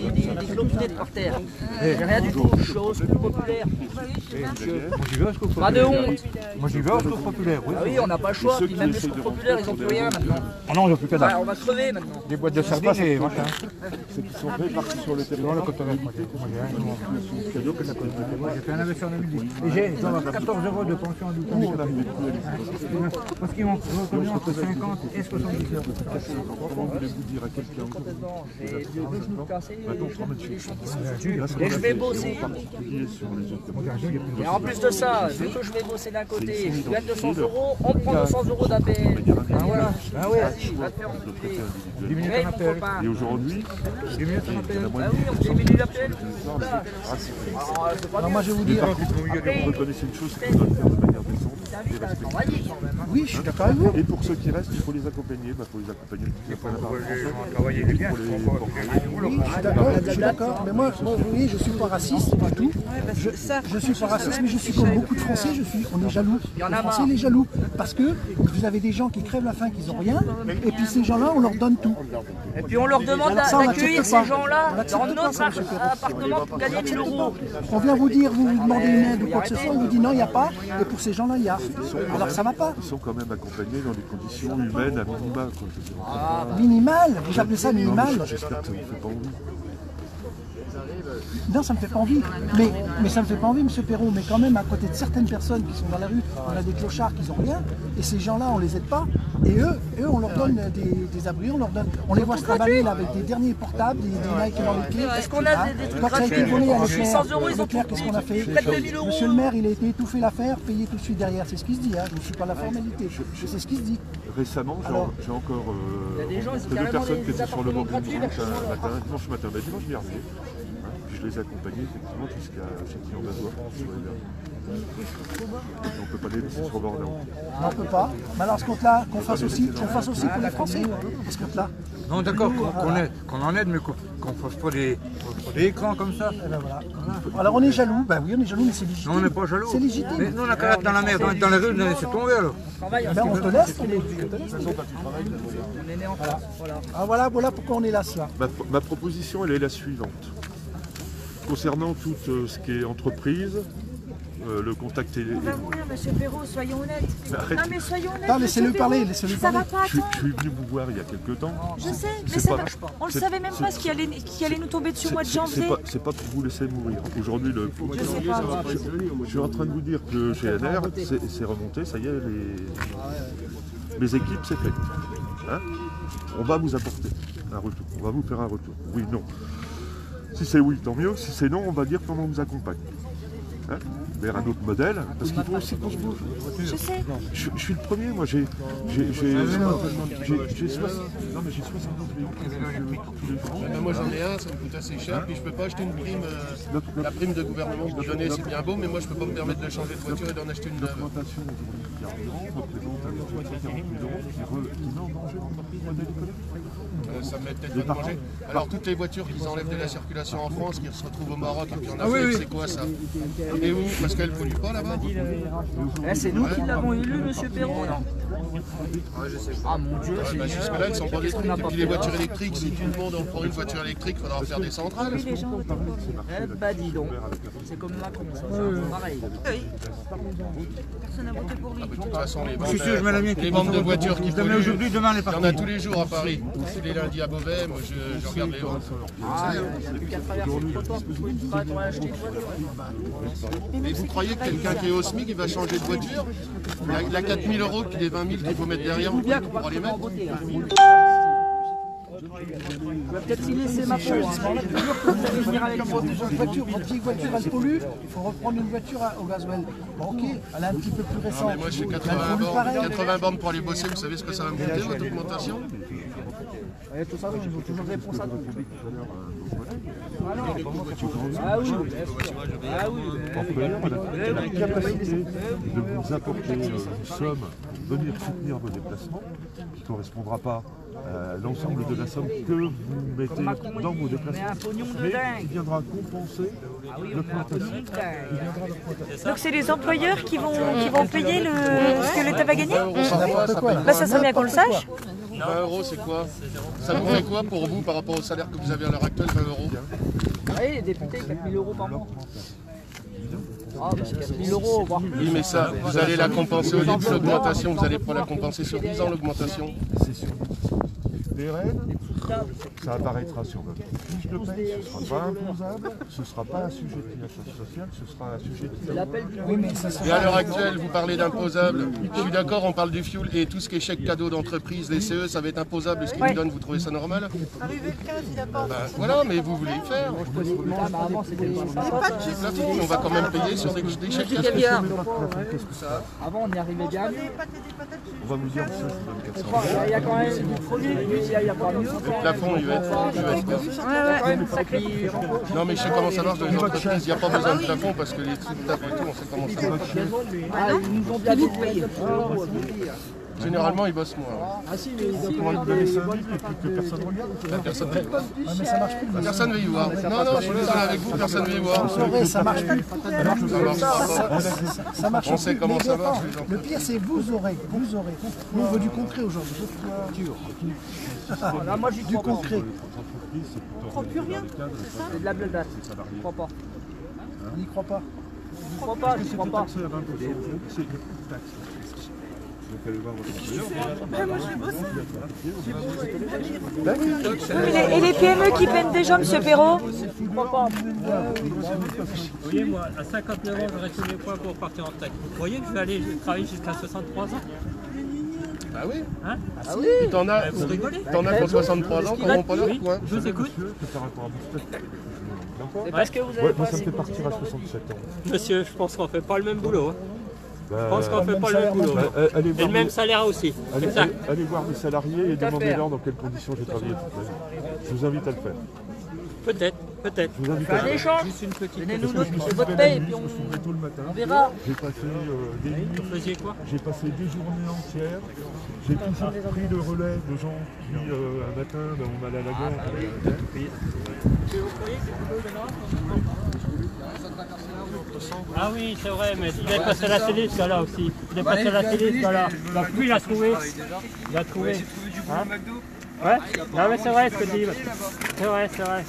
clopinettes par terre. J'ai rien du tout. Je suis au secours populaire. Pas de honte. Moi j'y vais au secours populaire, oui. Ah oui, on n'a pas le choix. Puis même les secours populaires, ils n'ont plus rien maintenant. Ah non, ils n'ont plus que dalle. On va crever maintenant. Des boîtes de sardines et machin. C'est qu'ils sont répartis sur le territoire. J'ai fait un investissement en 2010. Et j'ai 14 € de pension à parce qu'ils m'ont reconnu entre 50 et 70 €. Comment voulez-vous dire à quelqu'un Et je vais bosser. Et en plus de ça, vu que je vais bosser d'un côté, je gagne 200 €, on prend 200 € d'APL. Voilà. Ah ouais. Va te faire enculer. 10 minutes en appel. Et aujourd'hui, 10 minutes en appel. Ah oui, on diminue l'APL. Moi je vais vous dire. vous reconnaissez une chose, c'est qu'on doit le faire de manière décente et respectueuse. Oui, je suis d'accord avec vous. Et pour ceux qui restent, il faut les accompagner. Il faut les accompagner. Oui, je suis d'accord. Mais moi, vous voyez, je ne suis pas raciste du tout. Je suis pas raciste, mais je suis comme beaucoup de Français. On est jaloux. Les Français, on est jaloux. Parce que vous avez des gens qui crèvent la faim, qui n'ont rien. Et puis ces gens-là, on leur donne tout. Et puis on leur demande d'accueillir ces gens-là dans notre appartement pour gagner 1000 €. On vient vous dire, vous demandez une aide ou quoi que ce soit, on vous dit non, il n'y a pas. Et pour ces gens-là, il y a. Alors ça ne va pas. Ils sont quand même accompagnés dans des conditions humaines à minima. Minimal? Vous appelez ça minimal? J'espère que ça ne vous fait pas envie. Non, ça ne me fait pas envie. Mais ça ne me fait pas envie, M. Perrault. Mais quand même, à côté de certaines personnes qui sont dans la rue, on a des clochards qui n'ont rien. Et ces gens-là, on ne les aide pas. Et eux, on leur donne des abris, on les voit se travailler là, avec des derniers portables, des Nike dans les pieds. Est-ce qu'on a des trucs quand ça a été volé à Leclerc, 600 €, ils ont qu'est-ce qu'on a fait? près de 2000 €. Monsieur le maire, il a été étouffé l'affaire, payé tout de suite derrière. C'est ce qui se dit. Hein. Je ne suis pas la formalité. C'est ce qui se dit. Récemment, j'ai encore deux personnes qui étaient sur le banc dimanche matin. Dimanche matin, je m'y reviens. puis je les ai accompagnés effectivement jusqu'à Châtillon-d'Azois. On ne peut pas les laisser sur Bordeaux. Non, on ne peut pas. Mais alors ce compte-là, qu'on fasse aussi pour les Français, ce compte-là. Non, d'accord, qu'on en aide, mais qu'on ne fasse pas des écrans comme ça. Eh ben voilà. Alors on est jaloux, ben oui on est jaloux, mais c'est légitime. Non, on n'est pas jaloux. C'est légitime. Mais nous on a qu'à être dans la merde, on est dans la rue, on a laissé tomber alors. Ben on te laisse tomber. Voilà. Ah voilà pourquoi on est là, cela. Ma proposition, elle est la suivante. Concernant tout ce qui est entreprise, le contact est... On va mourir, monsieur Perrault, soyons honnêtes. Arrête. Non mais soyons honnêtes. Non, laissez-le parler, laissez-le parler. Ça va pas, Je attends. suis venu vous voir il y a quelques temps. Je sais, mais C'est ça pas- va. On le savait même pas ce qui allait nous tomber dessus au mois de janvier. C'est pas pour vous laisser mourir. Aujourd'hui, Je sais pas. je suis en train de vous dire que chez NR, c'est remonté, ça y est, mes équipes, c'est fait. Hein, on va vous apporter un retour, on va vous faire un retour. Oui, non. Si c'est oui, tant mieux. Si c'est non, on va dire comment on vous accompagne. Hein, vers un autre modèle, parce qu'il faut aussi qu'on se bouge. Je sais. Je suis le premier, moi j'ai 72 Ben moi j'en ai un, ça me coûte assez cher, puis je peux pas acheter une prime, la prime de gouvernement que vous donnez c'est bien beau, mais moi je peux pas me permettre de changer de voiture et d'en acheter une neuve. L'augmentation du carburant représente un budget de 40 000 € qui met en danger l'entreprise modèle économique. Ça me met peut-être pas de manger. Alors toutes les voitures qu'ils enlèvent de la circulation en France, qui se retrouvent au Maroc et puis en Afrique, c'est quoi ça? Et où? Parce qu'elles polluent pas là-bas? C'est nous qui l'avons élu, monsieur Perrault, non? Je sais pas. Ah mon Dieu, Bah, jusque-là, elles sont pas détruites. Et puis les voitures électriques, si tout le monde en prend une voiture électrique, il faudra en faire des centrales. Eh bah dis donc, c'est comme Macron, ça, c'est pareil. Personne n'a voté pour lui. De toute façon, les Je suis sûr, je mets la mienne qui bandes de voitures qui polluent, aujourd'hui, demain elle est il y en a partie. tous les jours à Paris. C'est les lundis à Beauvais, moi je regarde les ventes. Ah, il n'y a plus qu'à traverser le trottoir pour trouver une pâte pour acheter une voiture. Et vous croyez que quelqu'un qui est au SMIC, il va changer de voiture? Il a 4 000 € puis les 20 000 qu'il faut mettre derrière pour les mettre. Je vais peut-être y laisser ma peau. Votre vieille voiture, elle pollue, il faut reprendre une voiture au gasoil. Bon, ok, elle est un petit peu plus Non, récente. mais moi je fais 80 bornes pour aller bosser, vous savez ce que ça va me coûter votre augmentation? Ouais, tout ça, je vous toujours réponse à tout. Ah oui, ah oui. L'employeur a la capacité de vous apporter une somme, venir soutenir vos déplacements, qui ne correspondra pas à l'ensemble de la somme que vous mettez dans vos déplacements, mais qui viendra compenser l'augmentation. Donc c'est les employeurs qui vont payer ce que l'État va gagner? Bah ça serait bien qu'on le sache. 20 € c'est quoi? Ça vous fait quoi pour vous par rapport au salaire que vous avez à l'heure actuelle, 20 €? Oui, les députés, 4 000 € par mois. Ah, bah, 4 000 €, voire plus. Oui, mais ça, vous allez la compenser au début de l'augmentation, vous allez pas la compenser sur 10 ans l'augmentation. C'est sur pérenne, ça apparaîtra sur votre fiche de paie, ce ne sera pas imposable, ce ne sera pas un sujet de financement social, ce sera un sujet de... Et à l'heure actuelle, vous parlez d'imposable. Je suis d'accord, on parle du fuel et tout ce qui est chèque cadeau d'entreprise, les CE, ça va être imposable. Ce qu'ils nous donnent, vous trouvez ça normal? Voilà, mais vous voulez le faire. On va quand même payer sur des chèques cadeaux. Avant, on y arrivait bien mieux. On va vous dire ça, je vous donne 400 €. Il y a quand même du produit, il y a pas mieux. Le plafond, il va être quoi? Non, mais je sais comment ça marche dans les entreprises. Il n'y a pas besoin de plafond parce que les trucs tapent et tout, on sait comment ça marche. Ah, ils nous ont bien vite payé. Généralement, ils bossent moins. Ah si, mais ils Pour une donner 5 000 et que personne ne regarde. Personne ne veut voir. Mais ça marche plus. Personne ne veut y voir. Non, je suis désolé avec vous, personne ne veut y voir. C'est vrai, ça marche plus. Ça marche On sait comment ça marche. Le pire, c'est vous aurez. Nous, on veut du concret aujourd'hui. Là, moi, j'y Du crois pas. concret. On prend plus rien. C'est de la blague. Je crois pas. On n'y croit pas. Je crois pas, je crois pas. C'est une taxe. Donc allez voir votre employeur. Et les PME qui peinent déjà, monsieur Perrault? Je crois pas. Vous voyez, moi, à 59 ans, j'aurais tous mes points pour partir en retraite. Vous voyez que je vais aller travailler jusqu'à 63 ans? Ah oui? Hein? Ah oui? T'en as qui ont 63 ans, qui n'auront pas leur point. Je vous écoute. Parce que vous avez Moi, ça me fait partir à 67 ans. Monsieur, je pense qu'on fait pas le même boulot. Hein. Je pense qu'on fait pas le même boulot. Et le même salaire aussi. Allez voir mes salariés et demandez-leur dans quelles conditions j'ai travaillé toute ma vie. Je vous invite à le faire. Peut-être. Peut-être. On fait un échange. Donnez-nous votre paye et puis on verra. J'ai passé des nuits. Vous faisiez quoi? J'ai passé des journées entières. J'ai toujours pris le relais de gens qui, un matin, on allait à la gare. Ah oui, c'est vrai, mais il est passé à la télé ce gars-là aussi. Il est passé à la télé ce gars-là. Donc lui, il a trouvé. Il a trouvé. Hein? Ouais? Non mais c'est vrai ce que dit. C'est vrai, c'est vrai.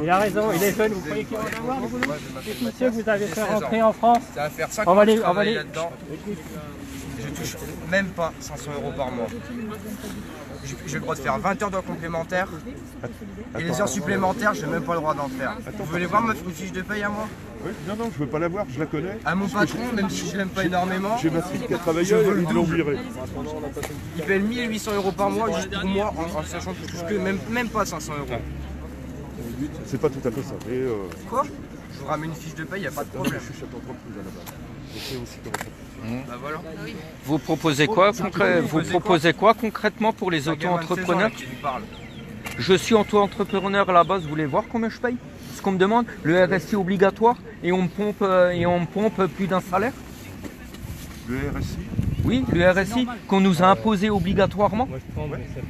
Il a raison, il est jeune, vous croyez qu'il va en avoir du boulot? C'est tous ceux que vous avez fait rentrer en France. Ça va faire 5 ans que je travaille là-dedans. Je touche même pas 500 € par mois. J'ai le droit de faire 20 heures de complémentaire. Et les heures supplémentaires, j'ai même pas le droit d'en faire. Vous voulez voir ma fiche de paye à moi? Oui, non, non, je veux pas la voir, je la connais. À mon patron, même si je l'aime pas énormément, j'ai ma fille qui a travaillé, je veux le ils l'ont double. viré. Il paye 1800 € par mois juste pour moi, en sachant que je touche que même pas 500 €. C'est pas tout à fait ça. Mais Quoi? Je vous ramène une fiche de paye, y a pas de problème. Je suis chef d'entreprise à la base. Je sais aussi comment ça fonctionne. Bah voilà. Vous proposez quoi concrètement pour les auto-entrepreneurs? Je suis auto-entrepreneur à la base, vous voulez voir combien je paye? Ce qu'on me demande, le RSI obligatoire et on me pompe plus d'un salaire? Le RSI? Oui, le RSI qu'on nous a imposé obligatoirement.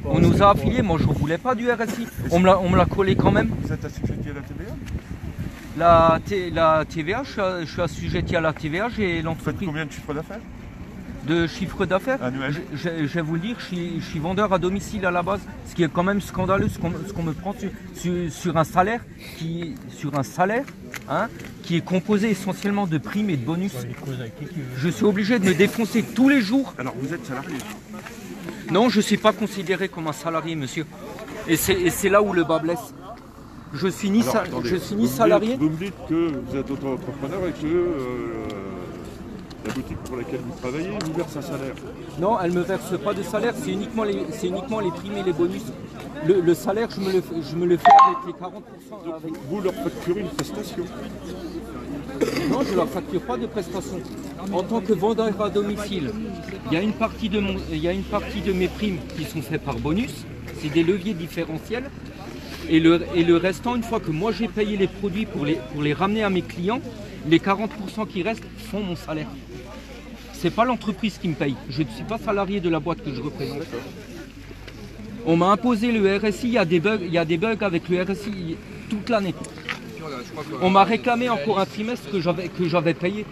On nous a affiliés, moi je ne voulais pas du RSI. On me l'a collé quand même. Vous êtes assujetti à la TVA? La TVA, je suis assujetti à la TVA, j'ai l'entreprise. Vous faites combien de chiffre d'affaires? De chiffre d'affaires annuel? Je vais vous le dire, je suis vendeur à domicile à la base, ce qui est quand même scandaleux, ce qu'on me prend sur un salaire qui est composé essentiellement de primes et de bonus. Je suis obligé de me défoncer tous les jours. Alors vous êtes salarié? Non, je ne suis pas considéré comme un salarié, monsieur. Et c'est là où le bas blesse. Je suis ni salarié. Vous me dites que vous êtes auto-entrepreneur et que la boutique pour laquelle vous travaillez vous verse un salaire. Non, elle ne me verse pas de salaire, c'est uniquement les primes et les bonus. Le salaire, je me le fais avec les 40%. Avec... Vous leur facturez une prestation? Non, je ne leur facture pas de prestation. En tant que vendeur à domicile, il y a une partie de mes primes qui sont faites par bonus, c'est des leviers différentiels. Et le restant, une fois que moi j'ai payé les produits pour les ramener à mes clients, les 40% qui restent font mon salaire. C'est pas l'entreprise qui me paye. Je ne suis pas salarié de la boîte que je représente. On m'a imposé le RSI, il y a des bugs avec le RSI toute l'année. On m'a réclamé encore un trimestre que j'avais payé.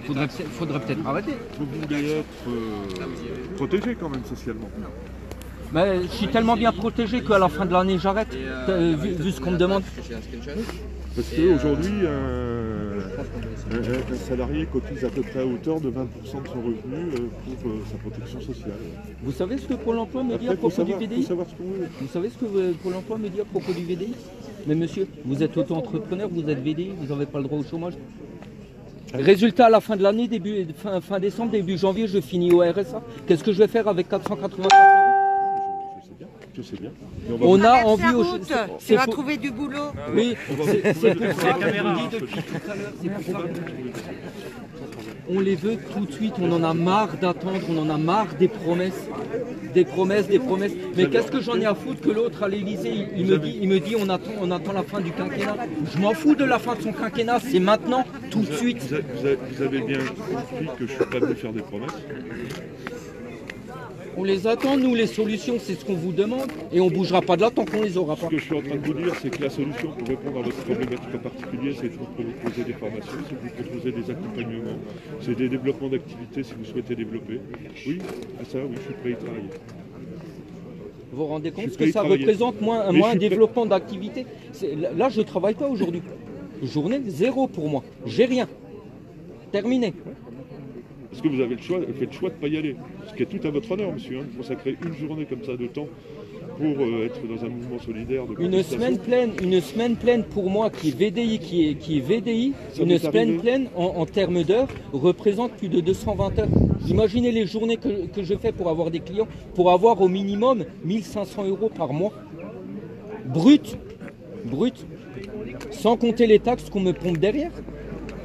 Faudrait peut-être arrêter. Vous voulez être protégé quand même socialement. Mais je suis tellement bien protégé qu'à la fin de l'année j'arrête, vu ce qu'on me demande. Parce qu'aujourd'hui, un salarié cotise à peu près à hauteur de 20% de son revenu pour sa protection sociale. Vous savez ce que Pôle emploi me dit à propos du VDI? Vous savez ce que Pôle emploi me dit à propos du VDI? Mais monsieur, vous êtes auto-entrepreneur, vous êtes VDI, vous n'avez pas le droit au chômage. Résultat, à la fin de l'année, fin décembre, début janvier, je finis au RSA. Qu'est-ce que je vais faire avec 484 €? Je sais bien. On a envie au... Tu vas trouver du boulot. Oui, c'est pour ça que je vous dis depuis tout à l'heure. C'est pour ça. On les veut tout de suite, on en a marre d'attendre, on en a marre des promesses. Des promesses. Mais qu'est-ce que j'en ai à foutre que l'autre à l'Elysée, il me dit on attend la fin du quinquennat. Je m'en fous de la fin de son quinquennat, c'est maintenant, tout de suite. Vous avez bien compris que je ne suis pas venu faire des promesses. On les attend, nous, les solutions, c'est ce qu'on vous demande, et on ne bougera pas de là tant qu'on ne les aura pas. Ce que je suis en train de vous dire, c'est que la solution pour répondre à votre problématique en particulier, c'est de vous proposer des formations, c'est de vous proposer des accompagnements, c'est des développements d'activités si vous souhaitez développer. Oui, à ça, oui, je suis prêt à y travailler. Vous vous rendez compte que ça représente moins un développement d'activité? Là, je ne travaille pas aujourd'hui. Journée zéro pour moi. J'ai rien. Terminé. Parce que vous avez fait le choix de ne pas y aller. Ce qui est tout à votre honneur, monsieur. Hein, de consacrer une journée comme ça de temps pour être dans un mouvement solidaire. De une semaine pleine pour moi qui est VDI, qui est VDI, une semaine pleine en termes d'heures représente plus de 220 heures. Imaginez les journées que je fais pour avoir des clients, pour avoir au minimum 1500 € par mois. Brut. Sans compter les taxes qu'on me pompe derrière.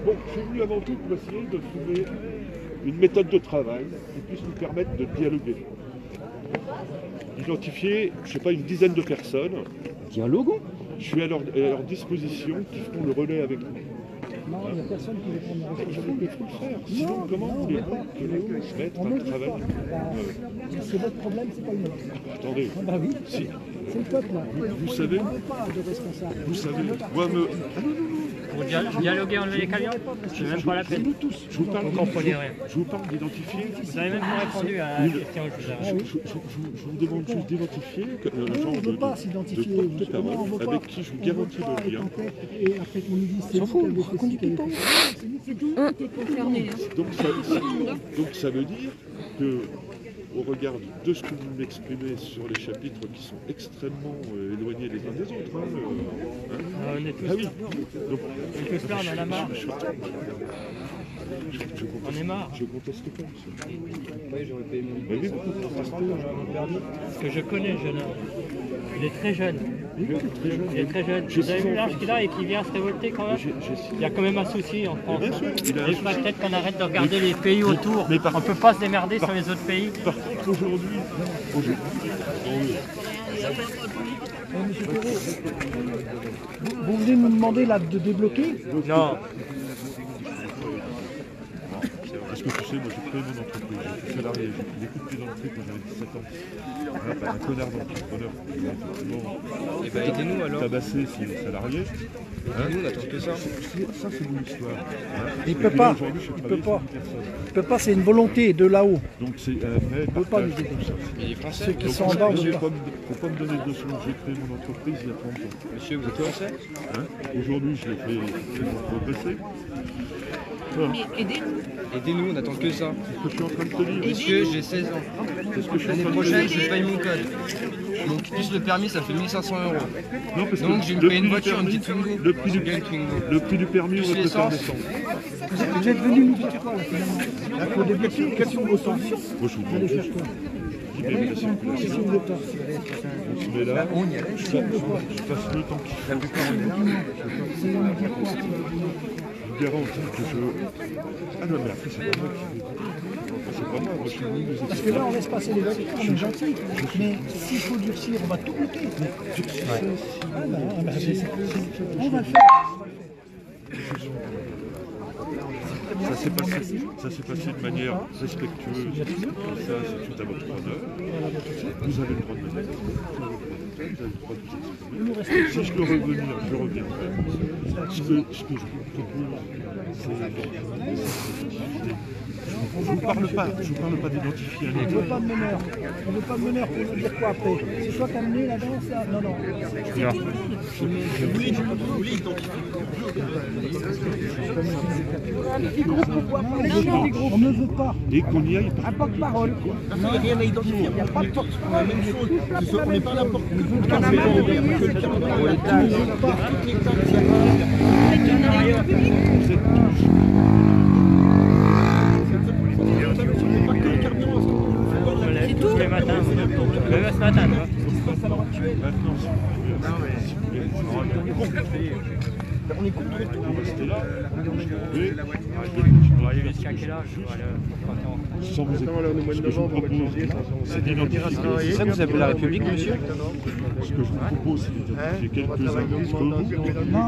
Bon, je suis venu avant tout pour essayer de trouver une méthode de travail qui puisse nous permettre de dialoguer. Identifier, je ne sais pas, une dizaine de personnes. Dialoguons. Je suis à leur disposition, qui feront le relais avec nous. Non, il n'y a personne qui veut prendre la responsabilité. Il faut le faire. Sinon, comment voulez-vous que les hauts se mettent à travailler? C'est votre problème, c'est pas le nôtre. Attendez. Ah bah oui, si. C'est le peuple. Vous savez, on ne veut pas de responsable. Vous savez, moi Pour dialoguer, enlever les camions, c'est même pas la peine. Je vous parle, je vous parle d'identifier. Vous n'avez même pas répondu à la question. Je vous demande juste d'identifier le genre de porte-parole avec qui je vous garantis le lien. Et après qu'on nous dise c'est vous qui avez fait ci, qui avez fait ça. C'est tout le monde qui est concerné. Donc ça veut dire que, au regard de ce que vous m'exprimez sur les chapitres qui sont extrêmement éloignés les uns des autres. On est tous ah oui. Donc, là, on en a marre. On est marre. Je conteste pas, monsieur. Oui, j'aurais payé mon permis. Parce que je connais le jeune homme. Il est très jeune. Il est très jeune. Vous avez vu l'âge qu'il a et qu'il vient se révolter quand même? Il y a quand même un souci en France. Il faudrait peut-être qu'on arrête de regarder les pays autour. On ne peut pas se démerder sur les autres pays. Par contre, aujourd'hui... Vous venez nous demander là de débloquer? Non. Parce que tu sais, moi j'ai créé mon entreprise, je suis salarié, j'ai pris des coups de pied dans le truc quand j'avais 17 ans. Un connard d'entrepreneur qui va effectivement aidez-nous alors. Tabasser ses salariés. Nous, on attend que ça. Ça c'est mon histoire. Il peut pas. Il peut pas. Il peut pas, c'est une volonté de là-haut. Donc c'est un vrai partage de tout ça. Mais les Français, ceux qui sont en bas, il ne faut pas me donner de leçons. J'ai créé mon entreprise il y a 30 ans. Monsieur, vous êtes français? Aujourd'hui, je l'ai fait progresser. Mais aidez-nous. Aidez-nous, on attend que ça. C'est ce que je suis en train de te dire. Monsieur, j'ai 16 ans. L'année prochaine, je paye mon code. Donc, plus le permis, ça fait 1500 €. Non, parce donc, que je vais me payer une voiture, une petite Twingo. Le prix du permis, on va te faire descendre. Vous êtes venu nous dire quoi là finalement? Pour débloquer, quelles sont vos solutions? Moi, je vous allez faire quoi? Je vais la circulation. Si on veut pas. On se met là, je passe le temps qu'il faut. C'est nous dire quoi? Je garantis que je... Ah non, mais après, c'est pas moi qui... C'est pas moi, moi je suis venu vous expliquer. Parce que là, on laisse passer les voitures, on est gentil. Mais s'il faut durcir, on va tout bloquer. On va le faire. Ça s'est passé de manière respectueuse. Ça, c'est tout à votre honneur. Vous avez le droit de venir. Vous avez le droit de vous exprimer. Si je dois revenir, je reviendrai. Ce que je vous propose, c'est... Je ne vous parle pas d'identifier un On ne veut pas de meneur. On ne veut pas de meneur pour nous dire quoi après. C'est soit t'amener la danse, là. Non, non. Je voulais identifier. On ne veut pas. Et qu'on y aille. Un porte-parole. Il n'y a rien à identifier. Il n'y a pas de porte-parole. La même chose. On n'est pas là pour... C'est tout le matin. Même ce matin, toi. On est contre tout. On va aller jusqu'à quel âge? Sans vous écouter. Ce que je vous propose, c'est d'identifier. C'est ça que vous appelez la République, monsieur? Ce que je vous propose, c'est d'identifier quelques-uns d'entre vous. Non.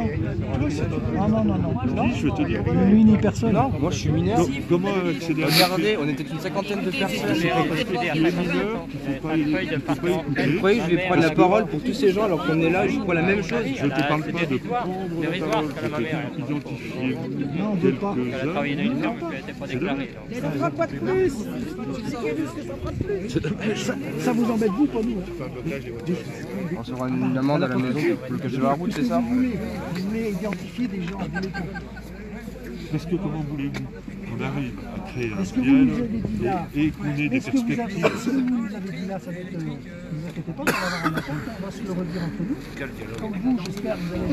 Oui, je vais te dire. Ni ni personne. Non, moi je suis mineur. Comment accéder à regardez, on était une cinquantaine de personnes. Les mineurs, il ne faut pas écouter. Vous croyez que je vais prendre la parole pour tous ces gens alors qu'on est là juste pour la même chose? Je ne te parle pas de prendre la parole, je te dis d'identifier quelques-uns. Pas de plus. Ça vous embête vous, pas nous. On se rend une amende à la maison pour le cacher de la route, c'est ça? Vous voulez identifier des gens. Parce que comment voulez-vous qu'on arrive à créer un dialogue et qu'on ait des perspectives? Si vous nous avez dit là, ça va être... Ne vous inquiétez pas, on va avoir un appel, on va se le redire entre nous. Comme vous, j'espère que vous allez...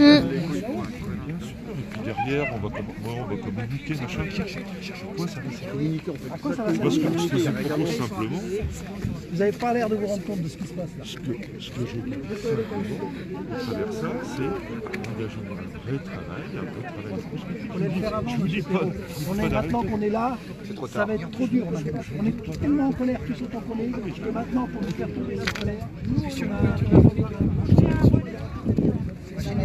Bien sûr, et puis derrière, on va communiquer, machin. Quoi ça va communiquer en fait? À quoi ça va Parce que je propose simplement... Vous n'avez pas l'air de vous rendre compte de ce qui se passe là. Ce que je propose simplement, à travers ça, c'est l'engagement d'un vrai travail, un vrai travail de construction. On est faire avant, maintenant qu'on est là, ça va être trop dur. On est tellement en colère, tous autant qu'on est, que maintenant, pour nous faire tomber cette colère, nous, on a...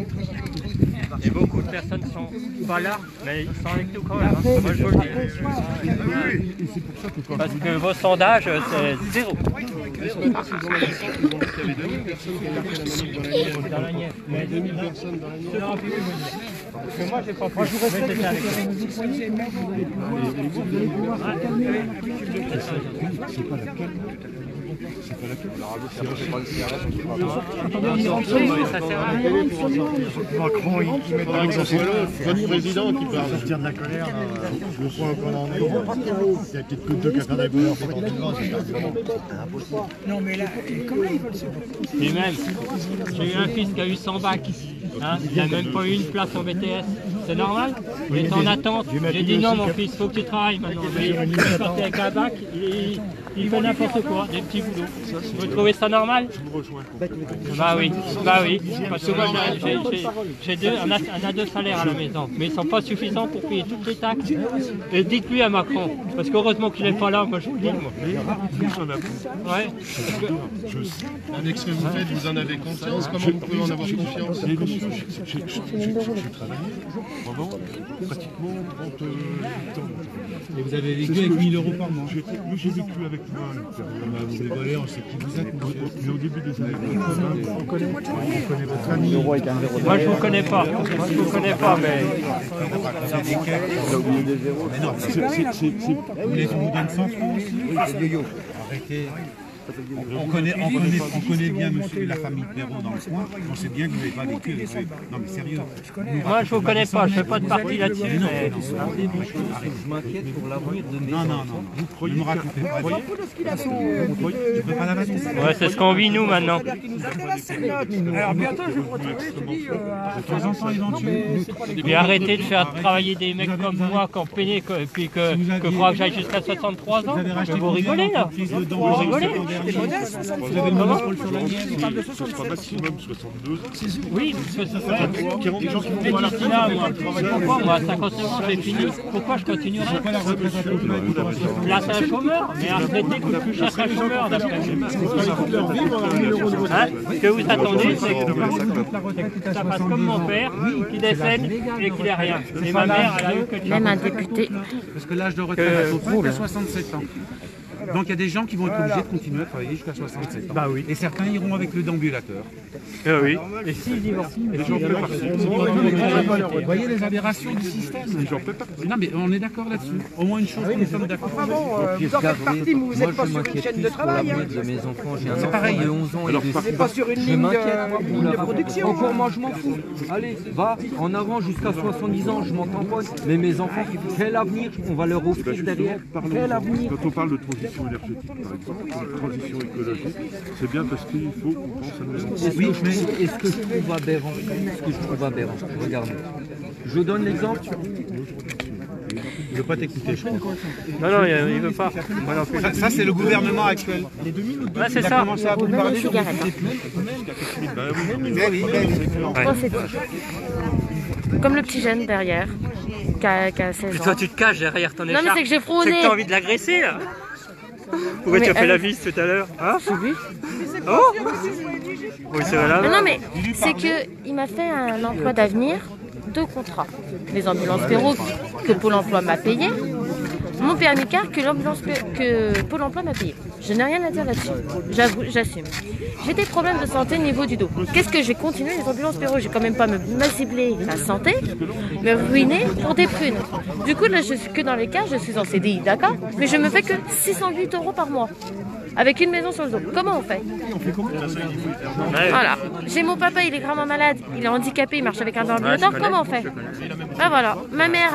Et beaucoup de personnes sont pas là, mais ils sont avec nous quand même. Hein. Moi je vous le dis. Parce que vos sondages, c'est zéro. Dans la Nièvre. Mais 2000 personnes dans la Nièvre. Parce que moi j'ai pas pu. Moi je vous respecte. C'est pas la calme. C'est pas la calme. Macron, il met dans le président qui peut sortir de la colère. Le point qu'on en est, il y a peut-être que deux qui a fait des bonheurs. Non, mais là, comment ils veulent se faire? Et même, j'ai eu un fils qui a eu 100 bacs. Hein, il n'a même pas eu une place en BTS. C'est normal? Il est en attente. J'ai dit non, mon fils, il faut que tu travailles maintenant. Il est sorti avec un bac, il fait n'importe quoi, des petits boulots. Vous trouvez ça normal? Bah oui, parce que moi j'ai un a deux salaires à la maison, mais ils ne sont pas suffisants pour payer toutes les taxes. Et dites-lui à Macron, parce qu'heureusement qu'il n'est pas là, moi je vous le dis. Ouais. Avec ce que vous faites, vous en avez confiance? Comment vous pouvez en avoir confiance? J'ai travaillé pendant pratiquement 38 ans. Et vous avez vécu avec 1000 € par mois? J'ai vécu avec moi une période. Vous rigolez, on sait qui vous êtes. Mais au début des années 80, on connaît votre famille. Moi je vous connais pas. Moi je vous connais pas, mais. Mais non, vous voulez qu'on vous donne 100 francs aussi? Arrêtez. On connaît bien monsieur la famille Perrault dans le coin, on sait bien que vous n'avez pas vécu avec eux. Non mais sérieux. Moi je vous connais pas, je fais pas de partie là-dessus. Je m'inquiète pour l'avenir de mes enfants. Non, vous croyez, ne me racontez pas. Je ne peux pas la raconter. Ouais, c'est ce qu'on vit nous maintenant. Alors bientôt je vais me retrouver, je dis, de temps en temps ils vont tuer. Et arrêtez de faire travailler des mecs comme moi qui ont payé, puis que faudra que j'aille jusqu'à 63 ans. Vous rigolez là? Vous rigolez? C'est modeste, 63 ans. Ça sera maximum 62 ans. Oui, parce que ça fait des gens qui vont voir là, moi, à 59 ans, j'ai fini. Pourquoi je continuerai? Là, c'est un chômeur, mais un retraité coûte plus cher qu'un chômeur, d'après vous. Ce que vous attendez, c'est que ça passe comme mon père, qui décède et qu'il n'ait rien. Et ma mère, elle a eu que de Même un député. Parce que l'âge de retraite est à 67 ans. Donc il y a des gens qui vont être obligés de continuer à travailler jusqu'à 67 ans. Bah oui. Et certains iront avec le déambulateur. Oui. Et s'ils divorcent, vous voyez les aberrations du système. Non mais on est d'accord là-dessus. Au moins une chose, nous sommes d'accord. Vous en faites partie, mais vous n'êtes pas sur une chaîne de travail. De mes enfants, j'ai un enfant de 11 ans et vous n'êtes pas sur une ligne de production. Encore moi je m'en fous. Allez, va en avant jusqu'à 70 ans, je m'en tamponne. Mais mes enfants, quel avenir on va leur offrir derrière? Quel avenir? Quand on parle de transition énergétique, par exemple, de transition écologique, c'est bien parce qu'il faut qu'on pense à nos enfants. Est-ce que je trouve aberrant? Regardez. Je donne l'exemple. Il ne veut pas t'écouter, je crois. Non, il ne veut pas. Ça, c'est le gouvernement actuel. Ouais, c'est ça. Comme le petit jeune derrière, qui a 16 ans. Toi, tu te caches derrière ton écharpe. Non, mais c'est que j'ai frôlé. C'est que t'as envie de l'agresser, là. Pourquoi tu as fait la vis tout à l'heure? Hein? Oh! Oui, c'est vrai là. Non, mais c'est qu'il m'a fait un emploi d'avenir, 2 contrats. Les ambulances Perrault que Pôle emploi m'a payé, mon permis car que Pôle emploi m'a payé. Je n'ai rien à dire là-dessus. J'avoue, j'assume. J'ai des problèmes de santé au niveau du dos. Qu'est-ce que je vais continuer les ambulances Perrault? J'ai quand même pas m'assibler la santé, me ruiner pour des prunes. Du coup, là, je suis que dans les cas, je suis en CDI, d'accord? Mais je me fais que 608 € par mois. Avec une maison sur le dos. Comment on fait? Voilà. J'ai mon papa, il est gravement malade, il est handicapé, il marche avec un déambulateur. Comment on fait? Ah voilà. Ma mère,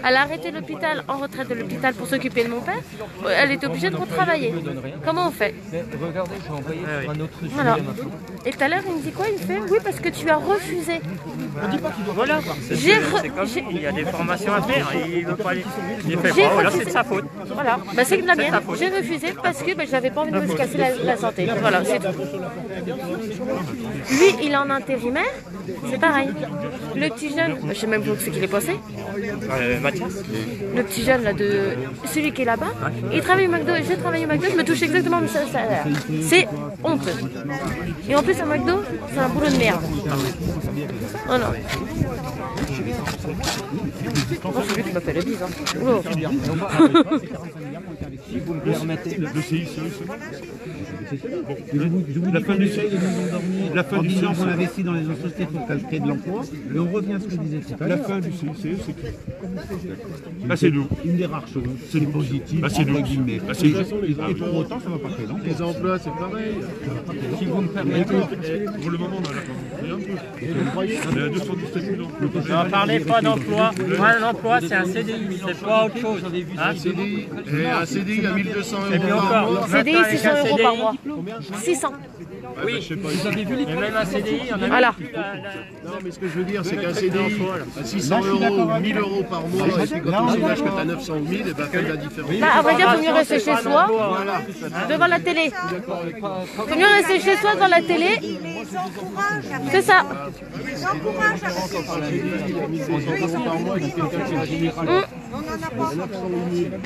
elle a arrêté l'hôpital, en retraite de l'hôpital pour s'occuper de mon père. Elle était obligée de retravailler. Comment on fait? Regardez, je vais envoyer sur un autre sujet. Voilà. Et tout à l'heure, il me dit quoi? Il me fait oui, parce que tu as refusé. Voilà. C'est comme il y a des formations à faire et il ne veut pas les faire. Voilà, c'est de sa faute. Voilà. Bah, c'est de la mienne. J'ai refusé parce que je n'avais pas envie de me casser la santé. Voilà, c'est tout. Lui, il est en intérimaire, c'est pareil. Le petit jeune, je sais même pas où c'est qu'il est passé. Mathias. Le petit jeune, là, celui qui est là-bas, il travaille au McDo, j'ai travaillé au McDo, je me touche exactement le même salaire. C'est honteux. Et en plus, à McDo, c'est un boulot de merde. Voilà. Moi, celui qui m'a fait la bise. Hein. Oh. Si vous me permettez. Le CICE, la fin du la fin du CICE, on investit dans les sociétés pour créer de l'emploi, et on revient à ce que je disais tout à l'heure. La fin du CICE, c'est qui? Là, c'est nous. Une des rares choses, c'est positif, c'est nous. guillemets. Et pour autant, ça ne va pas créer l'emploi. Les emplois, c'est pareil. Si vous me permettez. Pour le moment, on a un peu. On est à 217 000 emplois. Ne parlez pas d'emploi. Moi, l'emploi, c'est un CDI, c'est pas autre chose. Un CDI, un CDI à 1200 Et puis euros par encore. mois. CDI, 600 € par mois. 600. Oui, vous avez vu les et même un CDI, on a voilà. Non, mais ce que je veux dire, c'est qu'un CDI à 600 € ou 1000 € par mois, et puis quand on s'imagine que tu as 900 ou 1000, et ben fais la différence. Là, à vrai dire, il vaut mieux rester chez soi, devant la télé. Il vaut mieux rester chez soi devant la télé. C'est ça. Les encourage à rester chez On en a pas.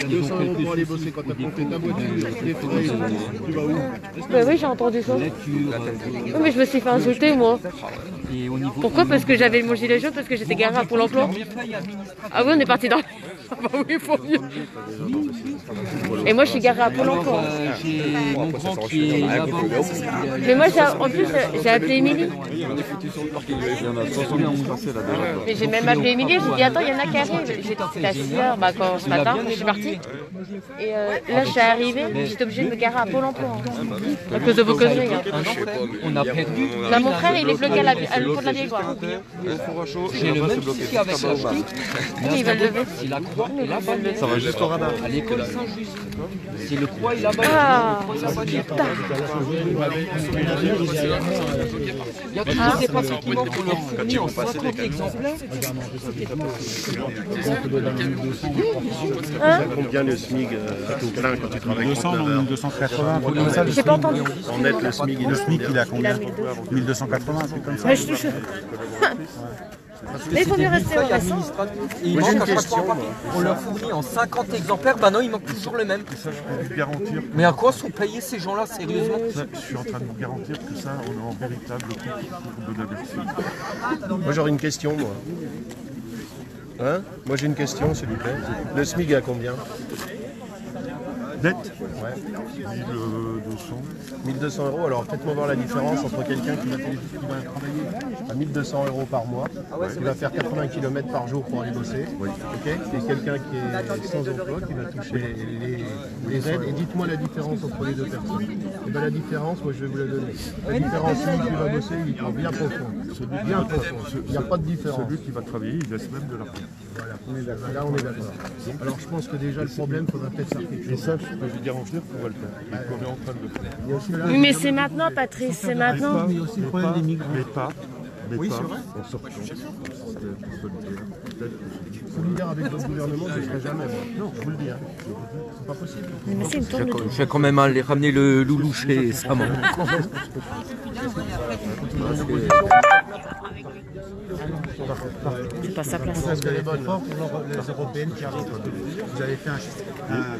200 € pour aller bosser quand tu as compté ta voiture, les frais, tu vas où? Ben oui, j'ai entendu ça. Oui, mais je me suis fait insulter, moi. Pourquoi? Parce que j'avais mon gilet jaune, parce que j'étais garée à Pôle emploi. Ah oui, on est parti dans... Ah bah oui, faut mieux. Et moi, je suis garée à Pôle emploi. Mon grand qui est là-bas. Mais moi, en plus, j'ai appelé Émilie. Mais j'ai même appelé Émilie, j'ai dit, attends, il y en a qui arrivent. J'étais à 6 h quand ce matin, je suis partie. Et là, je suis arrivée, j'étais obligée de me garer à Pôle emploi. À cause de vos conneries. On a perdu. Là, mon frère, il est bloqué à l'entrée de la vieille gloire. J'ai le même souci avec la ch'ti. Il va le lever. C'est la croix et la balle. Ça va juste au radar. À l'école Saint-Just. C'est le croix et la balle. Ah, putain. Il y a toujours des patients qui manquent pour leur fournir en 50 exemplaires. Combien le SMIG à tout plein quand tu travailles 200, 280, j'ai pas entendu. En net, le SMIG, il a combien? 1280, c'est comme ça. Mais je touche. Mais il faut mieux rester au restant. Ils manquent à chaque fois. On leur fournit en 50 exemplaires. Bah non, il manque toujours le même. Ça, je peux vous garantir. Mais à quoi sont payés ces gens-là, sérieusement? Ça, je suis en train de vous garantir que ça, on est en véritable concours de l'aversion. Moi, j'aurais une question, moi. Hein? Moi, j'ai une question, s'il vous plaît. Le SMIG est à combien? Net? Ouais. 1200. 1200 €. Alors, faites-moi voir la différence entre quelqu'un qui va travailler à 1200 € par mois, qui va faire 80 km par jour pour aller bosser, okay, et quelqu'un qui est sans emploi, qui va toucher les aides. Et dites-moi la différence entre les deux personnes. Et bien, la différence, moi, je vais vous la donner. La différence, celui qui va bosser, il est bien profond. Bien profond. Il n'y a pas de différence. Celui qui va travailler, il laisse même de l'argent. Voilà, on est d'accord. Là, on est d'accord. Alors, je pense que déjà, le problème, il faudra peut-être faire quelque chose. Et ça, je peux vous garantir qu'on va le faire. Et qu'on est en train de le faire. Oui, mais c'est maintenant, Patrice, c'est maintenant. Il y a aussi le problème des migrants. Mais pas. Oui, c'est vrai. En sortant. Solidaire avec votre gouvernement, je ne serai jamais. Non, je vous le dis. Hein. C'est pas possible. Mais c'est une tourne de tout. Je vais quand même aller ramener le loulou chez sa maman. C'est pas sa place. Parce qu'elle est bonne fort pour les européennes qui arrivent. Vous avez fait un...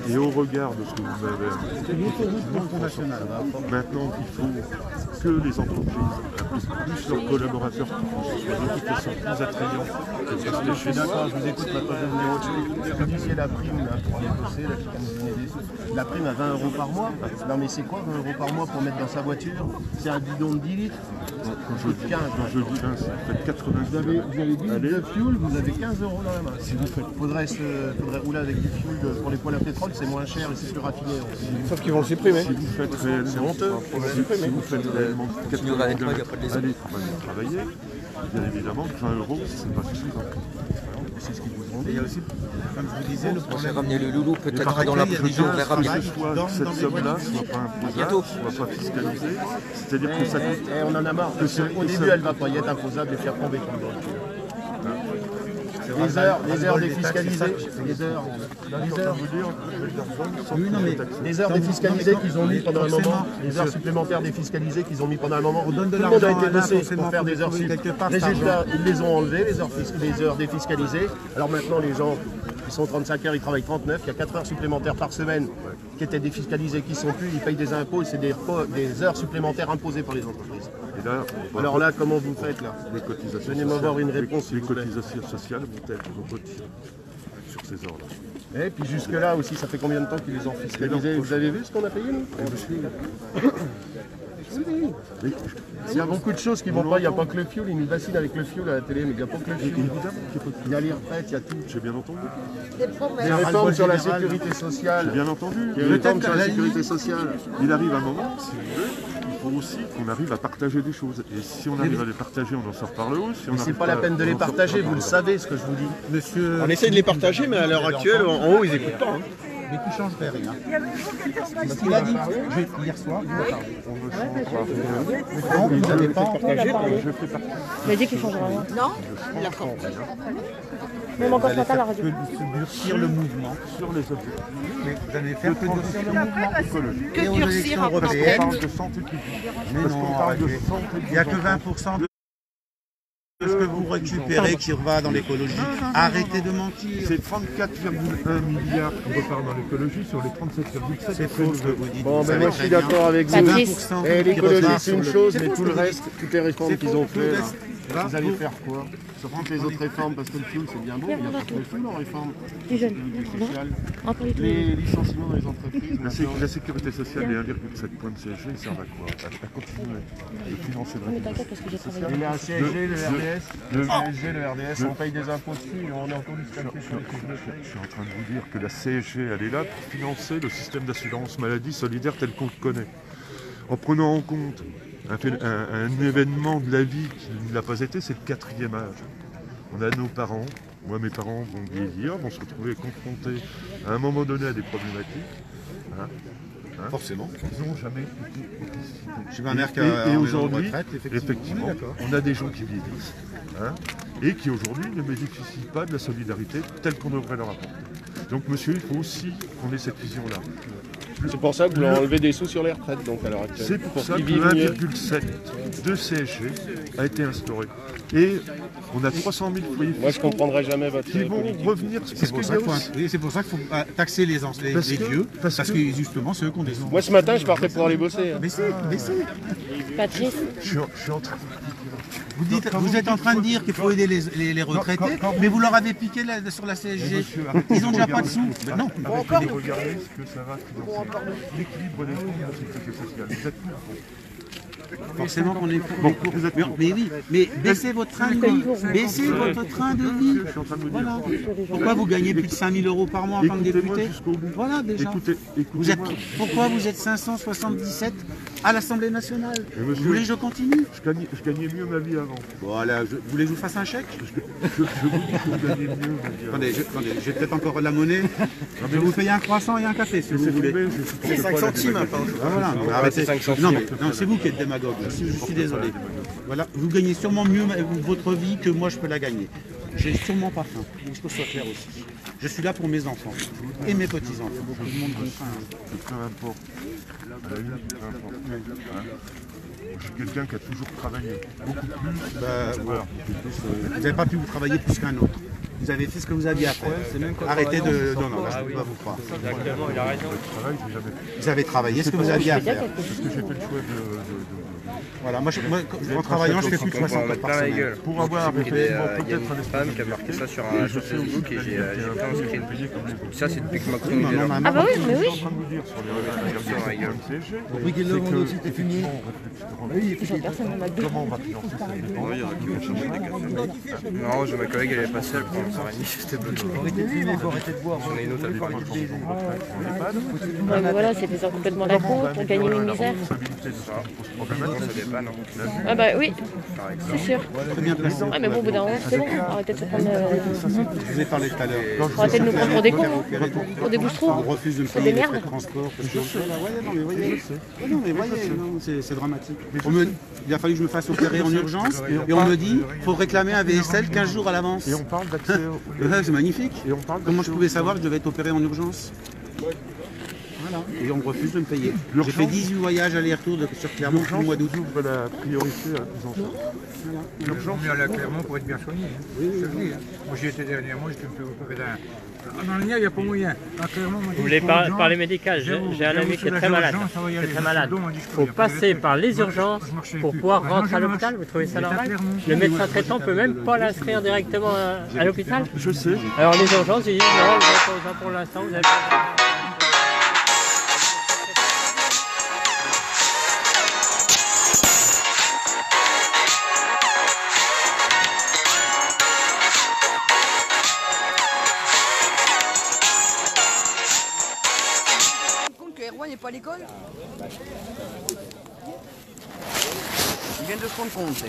Et au regard de ce que vous avez maintenant, il faut que les entreprises impliquent plus leurs collaborateurs pour que ce soit de toute façon plus attrayant. Je suis d'accord, je vous écoute maintenant, je vais venir au-dessus. Vous disiez la prime là, pour aller bosser, là, la prime à 20 € par mois. Non mais c'est quoi 20 € par mois pour mettre dans sa voiture? C'est un bidon de 10 litres. Quand je dis 20, c'est vous faites 80. Vous avez dit de fuel, vous avez 15 € dans la main. Si vous faites, faudrait rouler avec du fuel pour les poêles à pétrole, c'est moins cher et c'est plus raffiné. Sauf qu'ils vont le supprimer. Si vous faites réellement, c'est honteux. Si vous faites réellement 80 km aller travailler, bien évidemment, 20 €, c'est pas suffisant. C'est ce qu'ils vous ont dit. Il y a aussi, comme je vous disais, le J'ai problème. ramené le loulou, peut-être dans l'après-midi, on verra bien. Cette somme-là soit pas imposable, soit pas fiscalisée, c'est-à-dire que ça coûte. Et on en a marre. Au début, elle va pas y être imposable et faire tomber comme dans les heures défiscalisées, les heures défiscalisées qu'ils ont mis pendant un moment, les heures supplémentaires défiscalisées qu'ils ont mis pendant un moment. Tout le monde a été bossé pour faire des heures sup. Résultat, ils les ont enlevées, les heures défiscalisées. Alors maintenant, les gens qui sont 35 heures, ils travaillent 39. Il y a 4 heures supplémentaires par semaine qui étaient défiscalisées, qui ne sont plus. Ils payent des impôts et c'est des heures supplémentaires imposées par les entreprises. Et là, Alors là, comment vous faites là? Les cotisations Donnez-moi voir une réponse. Les cotisations sociales vont être retirées sur ces ordres-là. Et puis jusque-là aussi, ça fait combien de temps qu'ils les ont fiscalisés? Vous avez vu ce qu'on a payé nous? Il y a beaucoup de choses qui vont pas, il n'y a pas que le fioul, ils nous vaccinent avec le fioul à la télé, mais il n'y a pas que le fioul. Il y a les retraites, il y a tout. J'ai bien entendu. Des réformes sur la sécurité sociale. J'ai bien entendu. Des réformes sur la sécurité sociale. Il arrive un moment, si vous voulez, il faut aussi qu'on arrive à partager des choses. Et si on arrive à les partager, on en sort par le haut. Si mais c'est pas la peine de les partager, vous le savez ce que je vous dis. Monsieur... On essaie de les partager, mais à l'heure actuelle, en haut, ils n'écoutent pas. Mais qui change rien. Parce qu'il a dit, hier soir, vous n'avez pas partagé. Il a dit qu'il changerait rien. Non, il l'a pas. Même encore ce matin, la radio. Durcir le mouvement sur les objectifs. Mais vous allez faire que durcir le mouvement écologique. Que durcir européenne. On parle de santé publique. Mais non, arrêtez. Il n'y a que 20% de ce que vous récupérez qui va dans l'écologie. Arrêtez de mentir. C'est 34,1 milliards qui repart dans l'écologie sur les 37,7. C'est faux ce que vous dites. Bon, ben moi je suis d'accord avec vous. Et l'écologie c'est une chose, mais tout le reste, toutes les réformes qu'ils ont fait, vous allez faire quoi? Sur toutes les autres réformes, parce que le fuel c'est bien beau, mais il n'y a pas que le fuel en réforme. Les licenciements dans les entreprises. La sécurité sociale et 1,7 points de CSG, ils servent à quoi? À continuer de financer le Et la CSG, le RDS, le CSG, le RDS, on paye des impôts dessus et on est encore disqualifié sur les fiches de paie. Je suis en train de vous dire que la CSG, elle est là pour financer le système d'assurance maladie solidaire tel qu'on le connaît. En prenant en compte un événement de la vie qui ne l'a pas été, c'est le 4e âge. On a nos parents, moi mes parents vont vieillir, vont se retrouver confrontés à un moment donné à des problématiques. Forcément. Ils n'ont jamais été anticipés. J'ai ma mère qui a et aujourd'hui, retraite, effectivement, on a des gens qui vieillissent et qui aujourd'hui ne bénéficient pas de la solidarité telle qu'on devrait leur apporter. Donc monsieur, il faut aussi qu'on ait cette vision-là. C'est pour ça que vous leur enlevez des sous sur les retraites, donc à l'heure actuelle. C'est pour ça que 1,7 de CSG a été instauré. Et on a 300 000 foyers moi, je ne comprendrai jamais votre qui vont revenir. C'est pour ça qu'il faut taxer les vieux, parce que justement, c'est eux qui ont des enfants. Moi, ce matin, je partais pour aller bosser. Mais c'est. Patrice. Je suis en train. Vous êtes en train de dire qu'il faut aider les retraités, mais vous leur avez piqué sur la CSG. Ils n'ont déjà pas de sous. Non. Regardez ce que ça va financer. L'équilibre des fonds de la sécurité sociale. Vous êtes pour. Forcément qu'on est pour. Mais oui, mais baissez votre train de vie. Baissez votre train de vie. Voilà. Pourquoi vous gagnez plus de 5 000 € par mois en tant que député? Voilà déjà. Pourquoi vous êtes 577 à l'Assemblée nationale? Vous voulez que je continue? Je gagnais mieux ma vie avant. Voilà, vous voulez que je vous fasse un chèque? Je vous dis que vous gagnez mieux ma vie avant. Attendez, j'ai peut-être encore de la monnaie. Je vais vous payer un croissant et un café si vous voulez. C'est 5 centimes. Voilà, arrêtez. Non, c'est vous qui êtes démagogue. Je suis désolé. Voilà, vous gagnez sûrement mieux votre vie que moi je peux la gagner. J'ai sûrement pas faim. Il faut que ce soit clair aussi. Je suis là pour mes enfants et mes petits-enfants. Tout le monde comprend. Peu importe. À la limite, peu importe. Je suis quelqu'un qui a toujours travaillé. Beaucoup plus. Vous n'avez pas pu vous travailler plus qu'un autre. Vous avez fait ce que vous aviez à faire. Arrêtez de... Non, je ne peux pas vous croire. Vous avez travaillé ce que vous aviez à faire. Parce que j'ai fait le choix de... Voilà, moi en travaillant, je fais plus de 60 heures par semaine. Pour avoir effectivement peut-être un femme qui a marqué ça sur un Facebook et j'ai fait un screen. Ça, c'est depuis que Macron est là. Ah bah oui, mais oui. Oui, le monde aussi, c'est fini. Comment on va financer ça? Non, j'ai ma collègue, elle est passée, elle prend une heure et demie, c'était bon. Arrêtez de fumer, il faut arrêter de boire. On a une autre, elle parle. Ouais, mais voilà, c'est faisant complètement la con pour gagner une misère. Ah bah oui, c'est sûr. Très bien placé. Ouais, mais bon, au bout d'un moment, c'est bon. Arrêtez de se prendre... Je vous ai parlé tout à l'heure. Arrêtez de nous prendre pour des cons, pour des bouches-trous. On refuse de me payer les frais de transport. Non, mais voyez, c'est dramatique. Il a fallu que je me fasse opérer en urgence et on me dit qu'il faut réclamer un VSL 15 jours à l'avance. Et on parle d'accès c'est magnifique. Comment je pouvais savoir que je devais être opéré en urgence? et on me refuse de me payer. J'ai fait 18 voyages aller-retour sur Clermont tout le mois d'août. Vous ouvrez la priorité aux enfants. L'urgence, mieux aller à Clermont pour être bien soigné. Oui, je le dis. Moi j'y étais dernièrement, j'étais un peu opéré d'un. Dans le Nier, il n'y a pas moyen. Vous voulez parler médical? J'ai un ami qui est très malade. Il faut passer par les urgences pour pouvoir rentrer à l'hôpital. Vous trouvez ça normal? Le médecin traitant ne peut même pas l'inscrire directement à l'hôpital? Je sais. Alors les urgences, ils disent non, vous n'avez pas besoin pour l'instant, vous n'avez pas besoin. Erwan n'est pas à l'école? Il vient de se rendre compte.